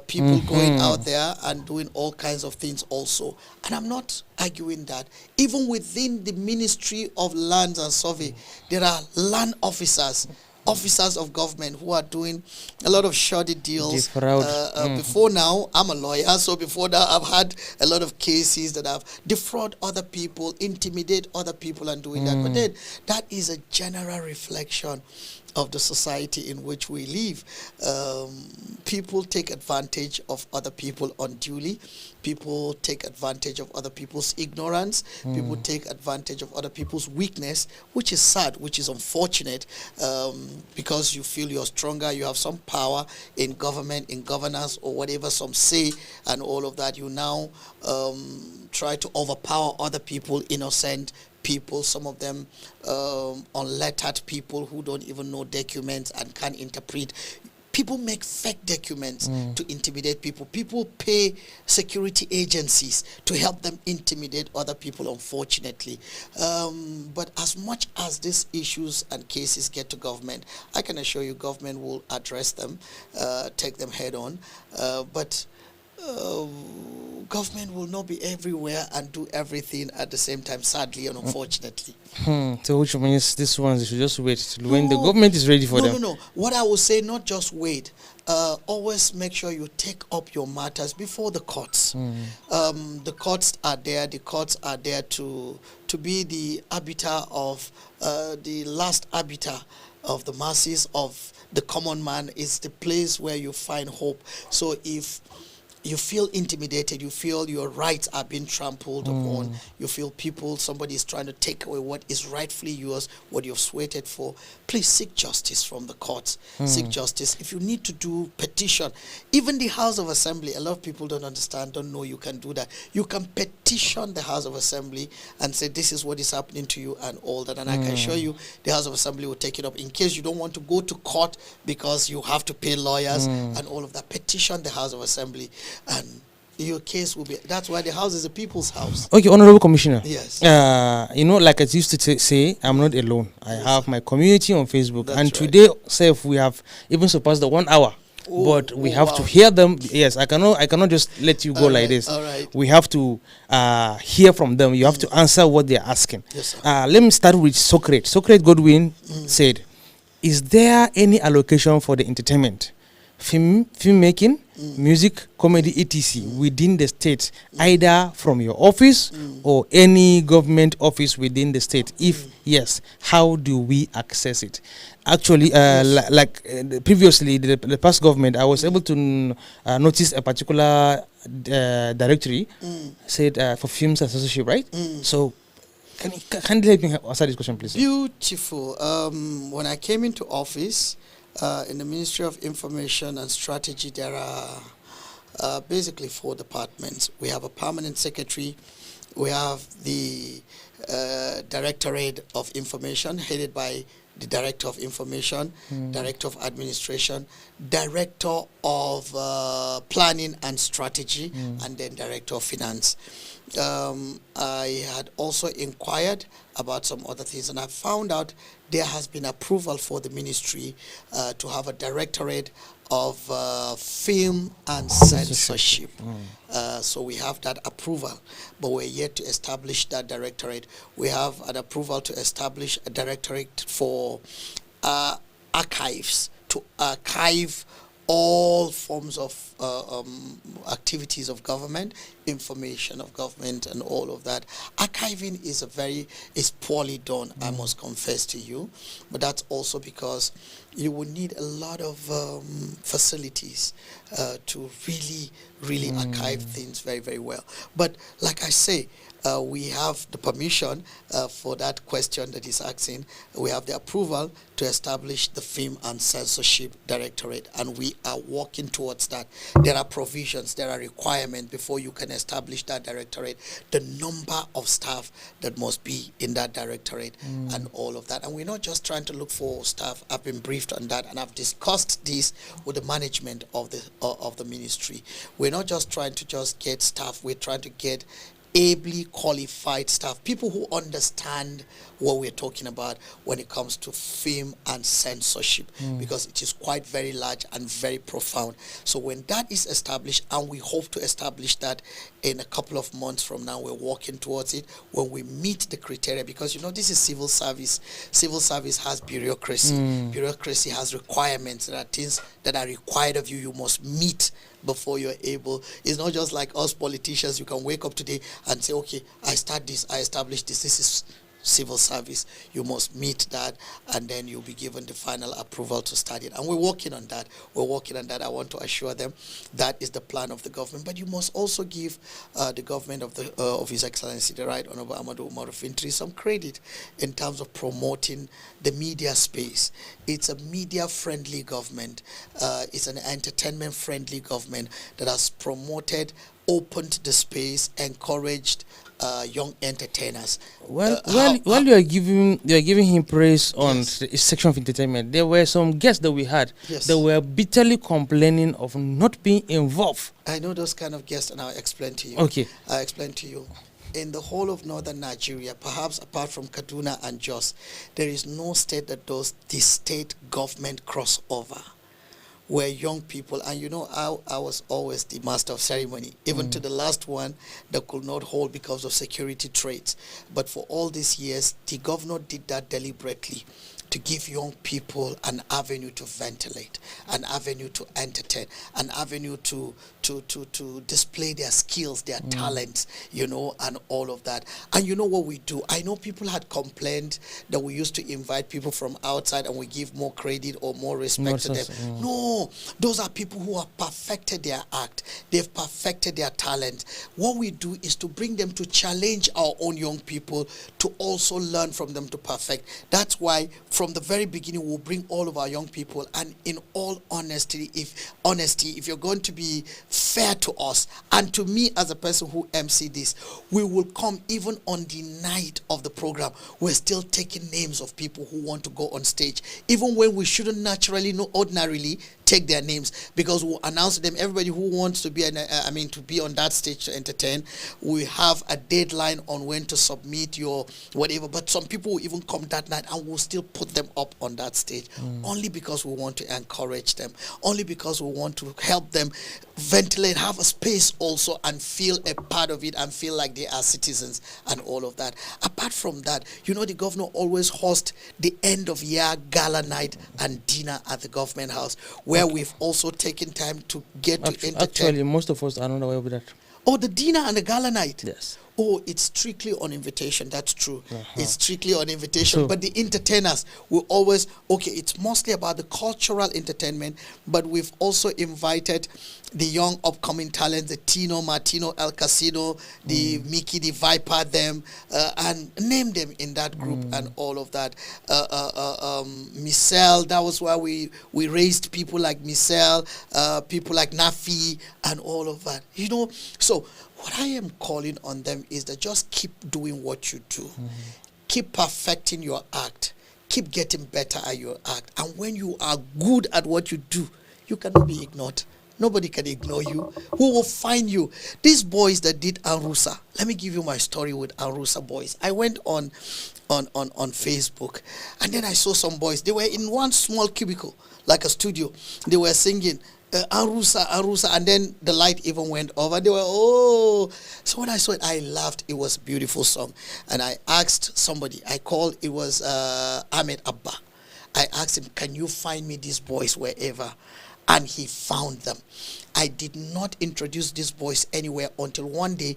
people going out there and doing all kinds of things also. And I'm not arguing that. Even within the Ministry of Lands and Survey, there are land officers of government who are doing a lot of shoddy deals. Before now, I'm a lawyer, so before that I've had a lot of cases that have defraud other people, intimidate other people and doing that. But then that is a general reflection of the society in which we live. People take advantage of other people unduly. People take advantage of other people's ignorance. People take advantage of other people's weakness, which is sad, which is unfortunate, because you feel you're stronger, you have some power in government, in governance, or whatever some say, and all of that. You now try to overpower other people, innocent people, some of them unlettered people who don't even know documents and can't interpret. People make fake documents to intimidate people. People pay security agencies to help them intimidate other people, unfortunately. But as much as these issues and cases get to government, I can assure you government will address them, take them head on. But government will not be everywhere and do everything at the same time, sadly and unfortunately. So which means these ones, they should just wait till when the government is ready for them. No. What I would say, not just wait. Always make sure you take up your matters before the courts. The courts are there. The courts are there to be the arbiter of the last arbiter of the masses, of the common man. Is the place where you find hope. So if you feel intimidated, you feel your rights are being trampled upon, you feel somebody is trying to take away what is rightfully yours, what you've sweated for, please seek justice from the courts. Seek justice. If you need to do petition, even the House of Assembly, a lot of people don't understand, don't know you can do that. You can petition the House of Assembly and say this is what is happening to you and all that, and I can assure you the House of Assembly will take it up. In case you don't want to go to court because you have to pay lawyers and all of that, petition the House of Assembly, and your case will be. That's why the house is a people's house. Okay, Honorable Commissioner. Yes. Like I used to say, I'm not alone. I have my community on Facebook, That's and right. today, Seth, we have even surpassed the 1 hour. But we have to hear them. Yes, I cannot just let you go like this. All right. We have to hear from them. You have to answer what they're asking. Yes, sir. Let me start with Socrates. Socrates Godwin said, "Is there any allocation for the entertainment, filmmaking, music, comedy, etc. within the state, either from your office or any government office within the state? If yes, how do we access it?" Actually, previously, the past government, I was able to notice a particular directory said for films and censorship, right? So, can you help me answer this question, please? Beautiful. When I came into office, in the Ministry of Information and Strategy, there are basically 4 departments. We have a permanent secretary. We have the Directorate of Information, headed by the Director of Information, Director of Administration, Director of Planning and Strategy, and then Director of Finance. I had also inquired about some other things, and I found out there has been approval for the ministry to have a directorate of film and censorship. So we have that approval, but we're yet to establish that directorate. We have an approval to establish a directorate for archives, to archive all forms of activities of government, information of government, and all of that. Archiving is poorly done, I must confess to you, but that's also because you would need a lot of facilities to really archive things very, very well. But like I say, we have the permission for that question that he's asking. We have the approval to establish the Film and Censorship Directorate, and we are working towards that. There are provisions, there are requirements before you can establish that directorate, the number of staff that must be in that directorate, and all of that. And we're not just trying to look for staff. I've been briefed on that, and I've discussed this with the management of the ministry. We're not just trying to just get staff, we're trying to get ably qualified staff, people who understand what we're talking about when it comes to film and censorship, because it is quite very large and very profound. So when that is established, and we hope to establish that in a couple of months from now, we're working towards it, when we meet the criteria, because this is civil service. Civil service has bureaucracy. Bureaucracy has requirements. There are things that are required of you, you must meet before you're able. It's not just like us politicians. You can wake up today and say, okay, I start this, I establish this. This is civil service. You must meet that, and then you'll be given the final approval to start it. And we're working on that. We're working on that. I want to assure them that is the plan of the government. But you must also give the government of His Excellency, the Right Honorable Amadou Umaru Fintri, some credit in terms of promoting the media space. It's a media-friendly government. It's an entertainment-friendly government that has promoted, opened the space, encouraged young entertainers. While you are giving him praise on the section of entertainment, there were some guests that we had that were bitterly complaining of not being involved. I know those kind of guests, and I'll explain to you. Okay. I'll explain to you. In the whole of northern Nigeria, perhaps apart from Kaduna and Jos, there is no state that does the state government crossover, where young people, and you know, I was always the master of ceremony, even to the last one that could not hold because of security threats. But for all these years, the governor did that deliberately, to give young people an avenue to ventilate, an avenue to entertain, an avenue to display their skills, their talents, you know, and all of that. And you know what we do? I know people had complained that we used to invite people from outside and we give more credit or more respect to them. No, those are people who have perfected their act. They've perfected their talent. What we do is to bring them to challenge our own young people to also learn from them to perfect. That's why from the very beginning we'll bring all of our young people, and in all honesty, if you're going to be fair to us and to me as a person who MC this, we will come even on the night of the program. We're still taking names of people who want to go on stage, even when we shouldn't ordinarily take their names, because we'll announce to them, everybody who wants to be to be on that stage to entertain, we have a deadline on when to submit your whatever. But some people will even come that night and we'll still put them up on that stage, only because we want to encourage them, only because we want to help them ventilate, have a space also, and feel a part of it and feel like they are citizens and all of that. Apart from that, you know, the governor always hosts the end of year gala night and dinner at the government house, where we've also taken time to get to entertain. Actually, most of us are not aware of that. Oh, the dinner and the gala night? Yes. Oh, it's strictly on invitation. That's true. It's strictly on invitation. But the entertainers will always, it's mostly about the cultural entertainment, but we've also invited the young upcoming talents, the Tino, Martino, El Casino, the Mickey, the Viper, them, and name them in that group and all of that. Michelle, that was why we raised people like Michelle, people like Nafi, and all of that. You know, so what I am calling on them is that just keep doing what you do. Keep perfecting your act. Keep getting better at your act. And when you are good at what you do, you cannot be ignored. Nobody can ignore you. Who will find you? These boys that did Arusa. Let me give you my story with Arusa boys. I went on Facebook, and then I saw some boys. They were in one small cubicle, like a studio. They were singing Arusa, and then the light even went over. They were, so when I saw it, I laughed. It was a beautiful song. And I asked somebody, it was Ahmed Abba. I asked him, can you find me these boys wherever? And he found them. I did not introduce these boys anywhere until one day,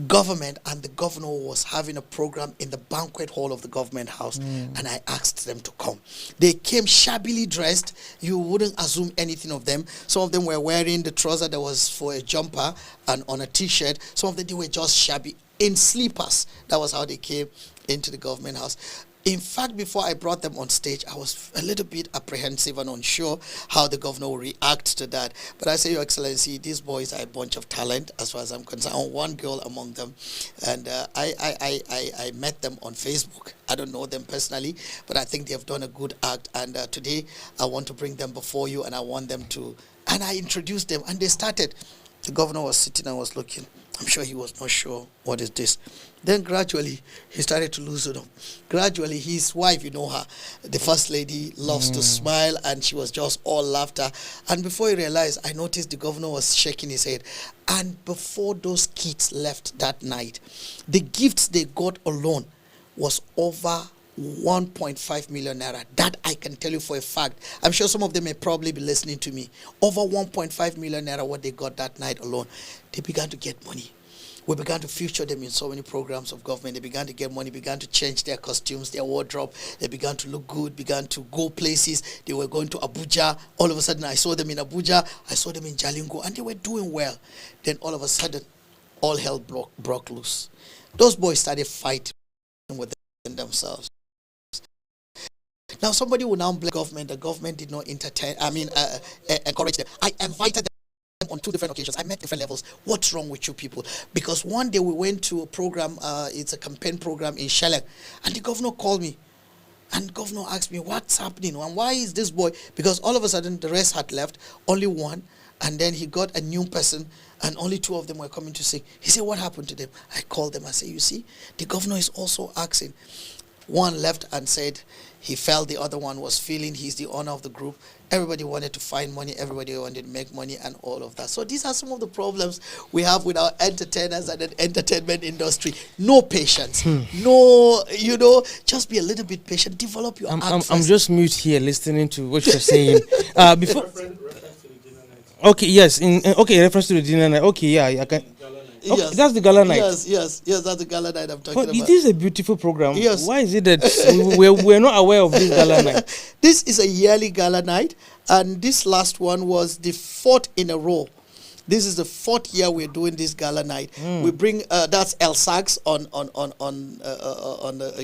government and the governor was having a program in the banquet hall of the government house, and I asked them to come. They came shabbily dressed. You wouldn't assume anything of them. Some of them were wearing the trouser that was for a jumper and on a t-shirt. Some of them, they were just shabby in sleepers. That was how they came into the government house. In fact, before I brought them on stage, I was a little bit apprehensive and unsure how the governor will react to that. But I say, Your Excellency, these boys are a bunch of talent as far as I'm concerned. One girl among them. And I met them on Facebook. I don't know them personally, but I think they have done a good act. And today, I want to bring them before you, and I want them to... And I introduced them, and they started. The governor was sitting and was looking. I'm sure he was not sure, what is this? Then gradually, he started to loosen up. Gradually, his wife, you know her, the first lady, loves to smile, and she was just all laughter. And before he realized, I noticed the governor was shaking his head. And before those kids left that night, the gifts they got alone was over 1.5 million naira. That I can tell you for a fact. I'm sure some of them may probably be listening to me. Over 1.5 million naira what they got that night alone. They began to get money. We began to feature them in so many programs of government. They began to get money, began to change their costumes, their wardrobe. They began to look good, began to go places. They were going to Abuja. All of a sudden, I saw them in Abuja. I saw them in Jalingo, and they were doing well. Then all of a sudden, all hell broke loose. Those boys started fighting within themselves. Now, somebody will now blame the government. The government did not encourage them. I invited them on 2 different occasions. I met different levels. What's wrong with you people? Because one day we went to a program, it's a campaign program in Shelley, and the governor called me. And the governor asked me, what's happening? And why is this boy? Because all of a sudden the rest had left, only one. And then he got a new person, and only 2 of them were coming to sing. He said, what happened to them? I called them. I said, you see, the governor is also asking. One left and said he felt the other one was feeling he's the owner of the group. Everybody wanted to find money. Everybody wanted to make money and all of that. So these are some of the problems we have with our entertainers and the entertainment industry. No patience. No, just be a little bit patient. Develop your act I'm just mute here listening to what you're saying. Before. Okay, yes. Reference to the dinner night. Okay, yeah, I can. Okay, yes. That's the gala night. Yes, that's the gala night I'm talking about. It is a beautiful program. Yes. Why is it that we're not aware of this gala night? This is a yearly gala night, and this last one was the 4th in a row. This is the 4th year we're doing this gala night. We bring that's El Sax on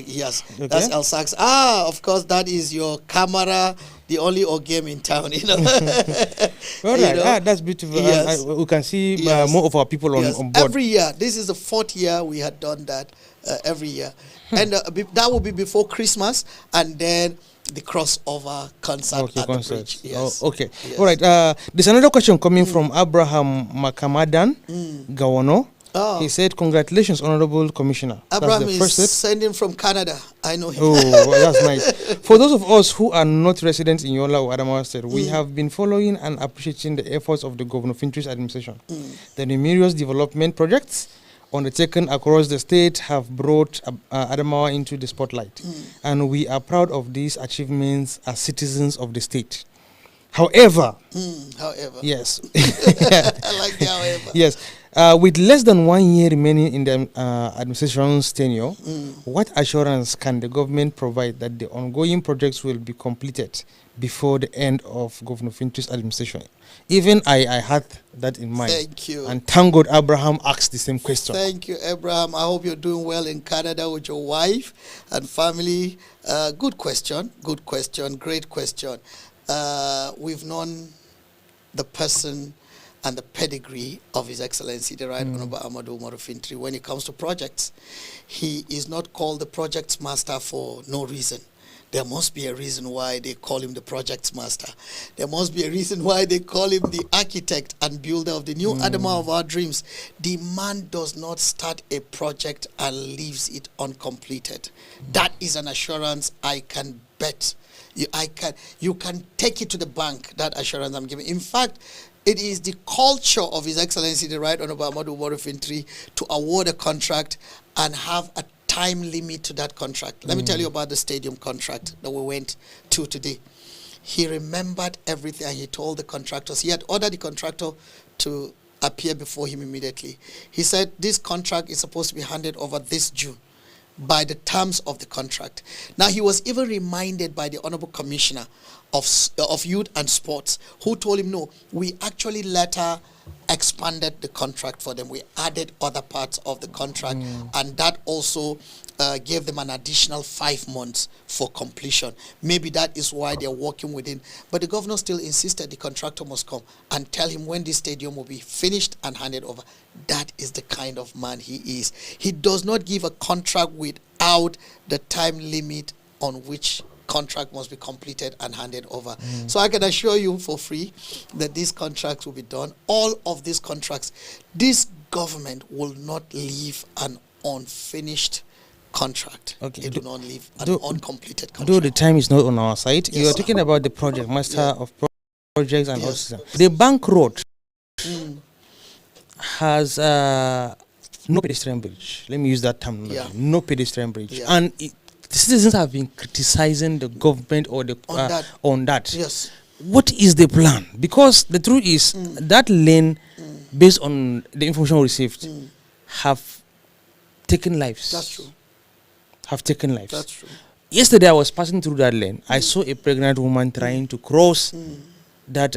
yes, okay. That's El Sax. Of course, that is your camera, the only game in town. All right, that's beautiful. Yes. We can see more of our people on board. Every year. This is the 4th year we had done that. Every year, and that will be before Christmas, and then the crossover concert at the bridge. Yes. Okay. Yes. All right. There's another question coming from Abraham Makamadan Gawono. Oh. He said, congratulations, Honorable Commissioner. Abraham is sending from Canada. I know him. Oh, well, that's nice. For those of us who are not residents in Yola or Adamawa State, we have been following and appreciating the efforts of the Governor Fintri's administration. The numerous development projects undertaken across the state have brought Adamawa into the spotlight, and we are proud of these achievements as citizens of the state. However, yes, I like the however. Yes, with less than 1 year remaining in the administration's tenure, what assurance can the government provide that the ongoing projects will be completed before the end of Governor Fintri's administration? Even I had that in mind. Thank you. And thank God Abraham asked the same question. Thank you, Abraham. I hope you're doing well in Canada with your wife and family. Good question. Great question. We've known the person and the pedigree of His Excellency, the Right Honorable Amadou Umaru Fintri, when it comes to projects. He is not called the projects master for no reason. There must be a reason why they call him the projects master. There must be a reason why they call him the architect and builder of the new Adamawa of our dreams. The man does not start a project and leaves it uncompleted. That is an assurance I can bet. You can take it to the bank, that assurance I'm giving. In fact, it is the culture of His Excellency, the Right Honorable Amadou Umaru Fintri, to award a contract and have a time limit to that contract. Let me tell you about the stadium contract that we went to today. He remembered everything, and he told the contractors. He had ordered the contractor to appear before him immediately. He said this contract is supposed to be handed over this June by the terms of the contract. Now, he was even reminded by the Honorable Commissioner of Youth and Sports, who told him, no, we actually later expanded the contract for them. We added other parts of the contract, and that also gave them an additional 5 months for completion. Maybe that is why they're working within. But the governor still insisted the contractor must come and tell him when this stadium will be finished and handed over. That is the kind of man he is. He does not give a contract without the time limit on which contract must be completed and handed over. So I can assure you for free that these contracts will be done. All of these contracts, this government will not leave an unfinished contract. Okay. It will not leave an uncompleted contract. Though the time is not on our side, Yes, you are sir. talking about the project master of projects and also the bank road has no pedestrian bridge. Let me use that term. No pedestrian bridge, and the citizens have been criticizing the government or the on that. Yes. What is the plan? Because the truth is that lane, based on the information we received, have taken lives. That's true. Have taken lives. That's true. Yesterday, I was passing through that lane. I saw a pregnant woman trying to cross that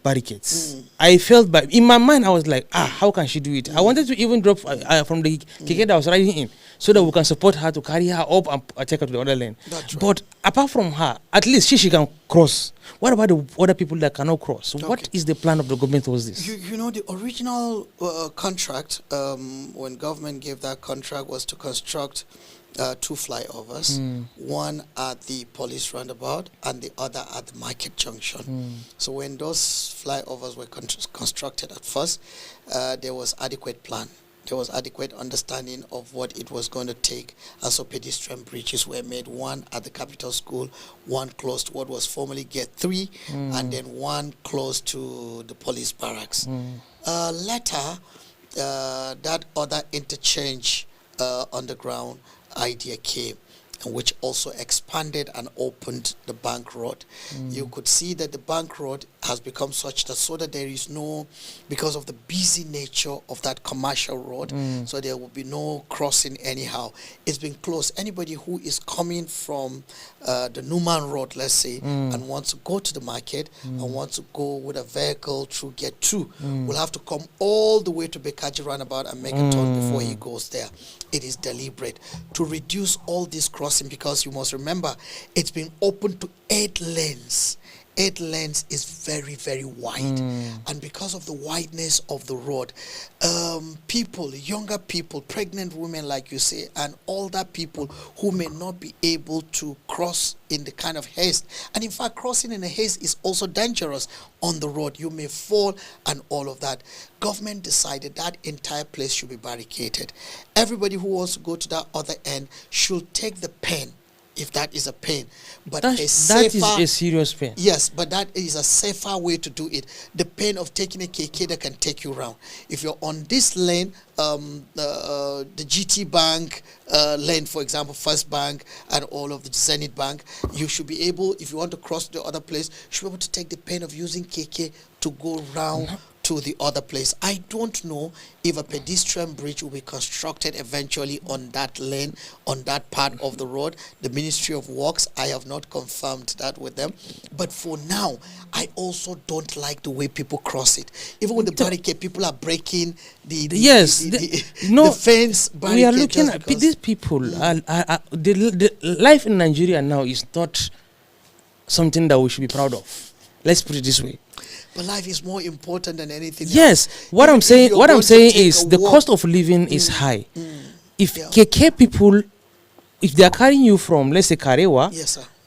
barricades. I felt, but in my mind, I was like, how can she do it? I wanted to even drop from the keke that I was riding in, so that we can support her to carry her up and take her to the other lane. That's right. But apart from her, at least she can cross. What about the other people that cannot cross? So what is the plan of the government towards this? You know, the original contract, when government gave that contract, was to construct 2 flyovers, one at the police roundabout and the other at the market junction. So when those flyovers were constructed at first, there was adequate plan. There was adequate understanding of what it was going to take. And so pedestrian bridges were made, one at the Capital School, one close to what was formerly Gate 3, and then one close to the police barracks. Later, that other interchange underground idea came, which also expanded and opened the bank road. You could see that the bank road has become such that so that there is no, because of the busy nature of that commercial road, so there will be no crossing anyhow. It's been closed. Anybody who is coming from the Newman Road, let's say, and wants to go to the market and wants to go with a vehicle through Gate 2 will have to come all the way to Bekaji roundabout and make a turn before he goes there. It is deliberate to reduce all this crossing, because you must remember it's been open to 8 lanes. 8 lanes is very, very wide. And because of the wideness of the road, people, younger people, pregnant women, like you say, and older people who may not be able to cross in the kind of haste. And in fact, crossing in a haste is also dangerous on the road. You may fall and all of that. Government decided that entire place should be barricaded. Everybody who wants to go to that other end should take the pen, if that is a pain. But that is a serious pain. Yes, but that is a safer way to do it. The pain of taking a KK that can take you around. If you're on this lane, the GT Bank lane, for example, First Bank and all of the Zenith Bank, you should be able, if you want to cross to the other place, you should be able to take the pain of using KK to go round to the other place. I don't know if a pedestrian bridge will be constructed eventually on that lane, on that part of the road. The Ministry of Works, I have not confirmed that with them. But for now, I also don't like the way people cross it. Even with the barricade, people are breaking the fence barricade. We are looking at these people. The life in Nigeria now is not something that we should be proud of. Let's put it this way. But life is more important than anything else. What I'm saying is the cost of living is high. If KK people, if they are carrying you from, let's say, Karewa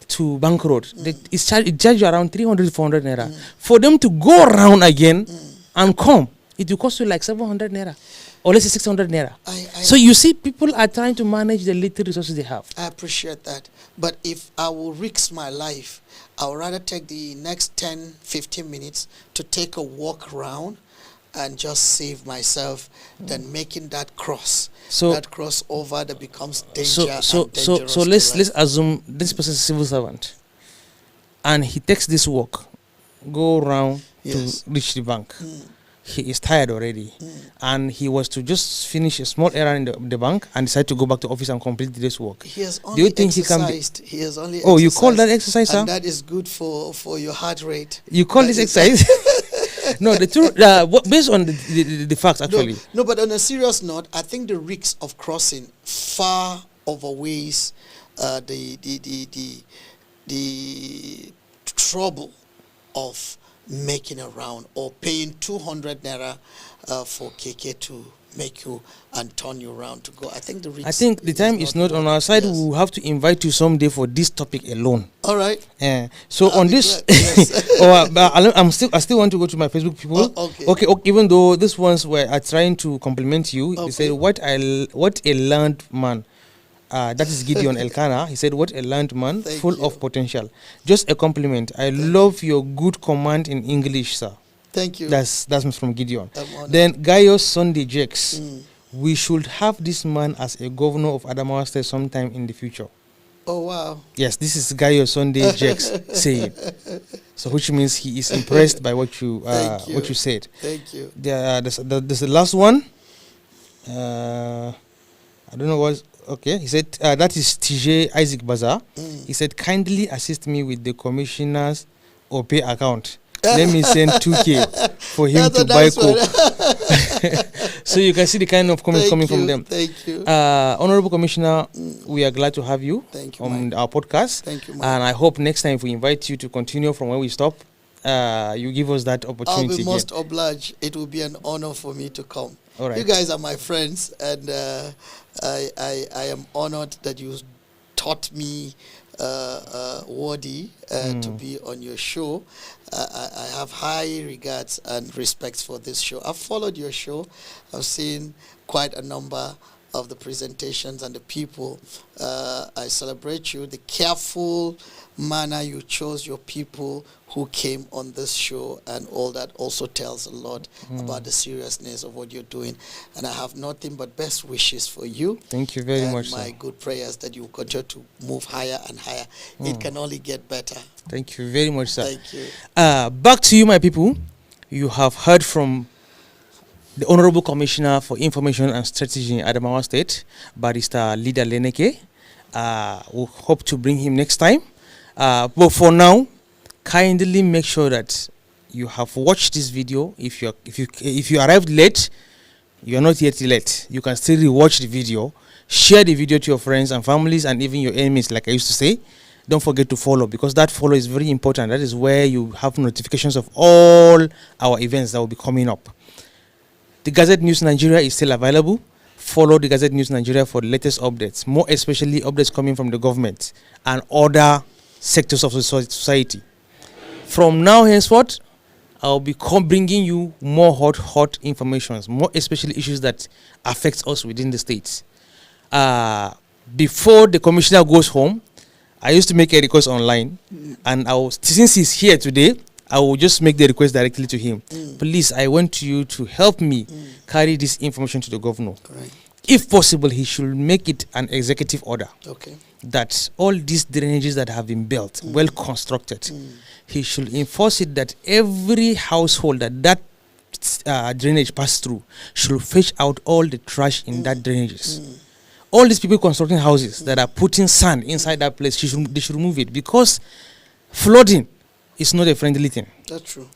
to Bank Road, it charge you around 300, 400 naira. For them to go around again and come, it will cost you like 700 naira. Or let's say 600 naira. So you see, people are trying to manage the little resources they have. I appreciate that. But if I will risk my life, I would rather take the next 10, 15 minutes to take a walk around and just save myself than making that cross. So that crossover that becomes dangerous. So let's assume this person is a civil servant, and he takes this walk, go around to reach the bank. He is tired already, and he was to just finish a small errand in the bank and decide to go back to office and complete this work. He has only exercised. He has only exercised. You call that exercise, sir? And that is good for your heart rate. You call this exercise? No, the truth, based on the facts, actually. No, but on a serious note, I think the risks of crossing far overweighs the trouble of making a round or paying 200 naira for KK to make you and turn you around to go. I think the time is not on our side. Yes. We will have to invite you someday for this topic alone. All right. So on this, I still want to go to my Facebook people. Okay. Even though these ones are trying to compliment you, they say what a learned man. That is Gideon Elkanah. He said, what a learned man, full of potential. Just a compliment. I love your good command in English, sir. Thank you. That's from Gideon. Then Gaius Sunday Jakes. We should have this man as a governor of Adamawa State sometime in the future. Oh, wow. Yes, this is Gaius Sunday Jakes saying. So which means he is impressed by what you said. Thank you. There's the last one. I don't know what. Okay, he said that is TJ Isaac Bazaar. He said, kindly assist me with the commissioner's OPay account. Let me send 2K for him to buy coke. So you can see the kind of comments coming from them. Thank you. Honorable Commissioner, we are glad to have you, on our podcast. Thank you, Mike. And I hope next time if we invite you to continue from where we stop, you give us that opportunity. I'll be most obliged. It will be an honor for me to come. All right. You guys are my friends, and I am honored that you taught me worthy to be on your show. I have high regards and respects for this show. I've followed your show. I've seen quite a number of the presentations and the people. I celebrate you, the careful manner you chose your people who came on this show, and all that also tells a lot about the seriousness of what you're doing. And I have nothing but best wishes for you. Thank you very much, my sir. good prayers that you continue to move higher and higher. It can only get better. Thank you very much, sir. Thank you. Back to you, my people. You have heard from the Honorable Commissioner for Information and Strategy in Adamawa State, Barrister Leader Leneke. We hope to bring him next time. But for now, kindly make sure that you have watched this video. If you arrived late, you are not yet late. You can still rewatch the video. Share the video to your friends and families and even your enemies, like I used to say. Don't forget to follow, because that follow is very important. That is where you have notifications of all our events that will be coming up. The Gazette News Nigeria is still available. Follow the Gazette News Nigeria for the latest updates, more especially updates coming from the government and other sectors of society. From now henceforth, I'll be bringing you more hot information, more especially issues that affect us within the states. Before the commissioner goes home, I used to make a request online, and since he's here today, I will just make the request directly to him. Please, I want you to help me carry this information to the governor. Correct. If possible, he should make it an executive order. Okay. That all these drainages that have been built, well constructed, he should enforce it that every household that drainage pass through should fetch out all the trash in that drainages. All these people constructing houses that are putting sand inside that place, they should remove it, because flooding is not a friendly thing. That's true.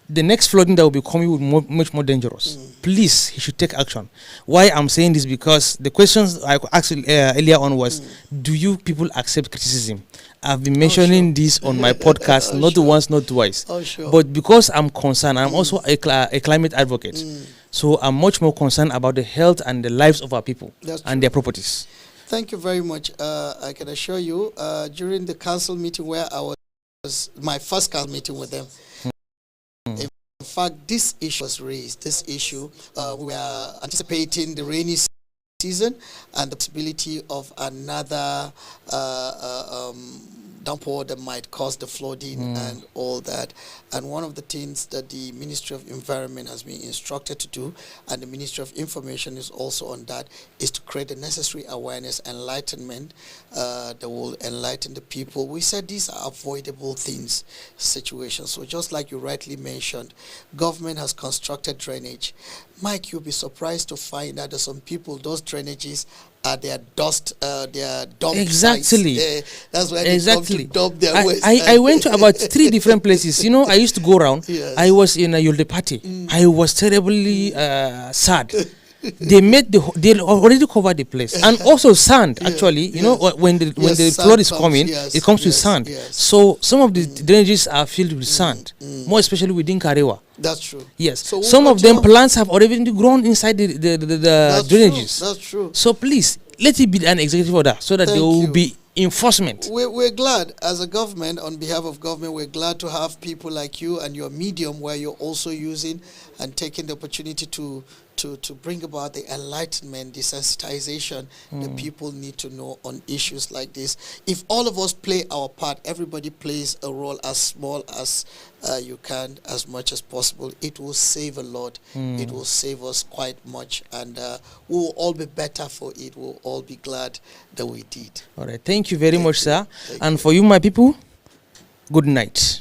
The next flooding that will be coming will be much more dangerous. Please, he should take action. Why I'm saying this, because the questions I asked earlier on was, do you people accept criticism? I've been mentioning this on my podcast, not once, not twice. But because I'm concerned, I'm also a climate advocate. So I'm much more concerned about the health and the lives of our people and their properties. Thank you very much. I can assure you, during the council meeting where I was, my first council meeting with them, in fact, this issue was raised. This issue, we are anticipating the rainy season and the possibility of another downpour that might cause the flooding and all that. And one of the things that the Ministry of Environment has been instructed to do, and the Ministry of Information is also on that, is to create the necessary awareness, enlightenment that will enlighten the people. We said these are avoidable things, situations. So just like you rightly mentioned, government has constructed drainage. Mike, you'll be surprised to find out that some people, those drainages are their dust, their dump Exactly. sites. That's where they come to dump their waste. I went to about 3 different places. You know, I used to go around. Yes. I was in a Yulde party. I was terribly sad. They already covered the place, and also sand. Actually, you know, when the flood is coming, it comes with sand. So some of the drainages are filled with sand, more especially within Karewa. That's true. Yes. So some of them plants have already grown inside the drainages. That's true. So please, let it be an executive order so that there will be enforcement. We're glad, as a government, on behalf of government, we're glad to have people like you and your medium where you're also using and taking the opportunity to bring about the enlightenment, desensitization that people need to know on issues like this. If all of us play our part, everybody plays a role as small as you can, as much as possible, it will save a lot. It will save us quite much, and we will all be better for it. We'll all be glad that we did. All right. Thank you very much, sir. And for you, my people, good night.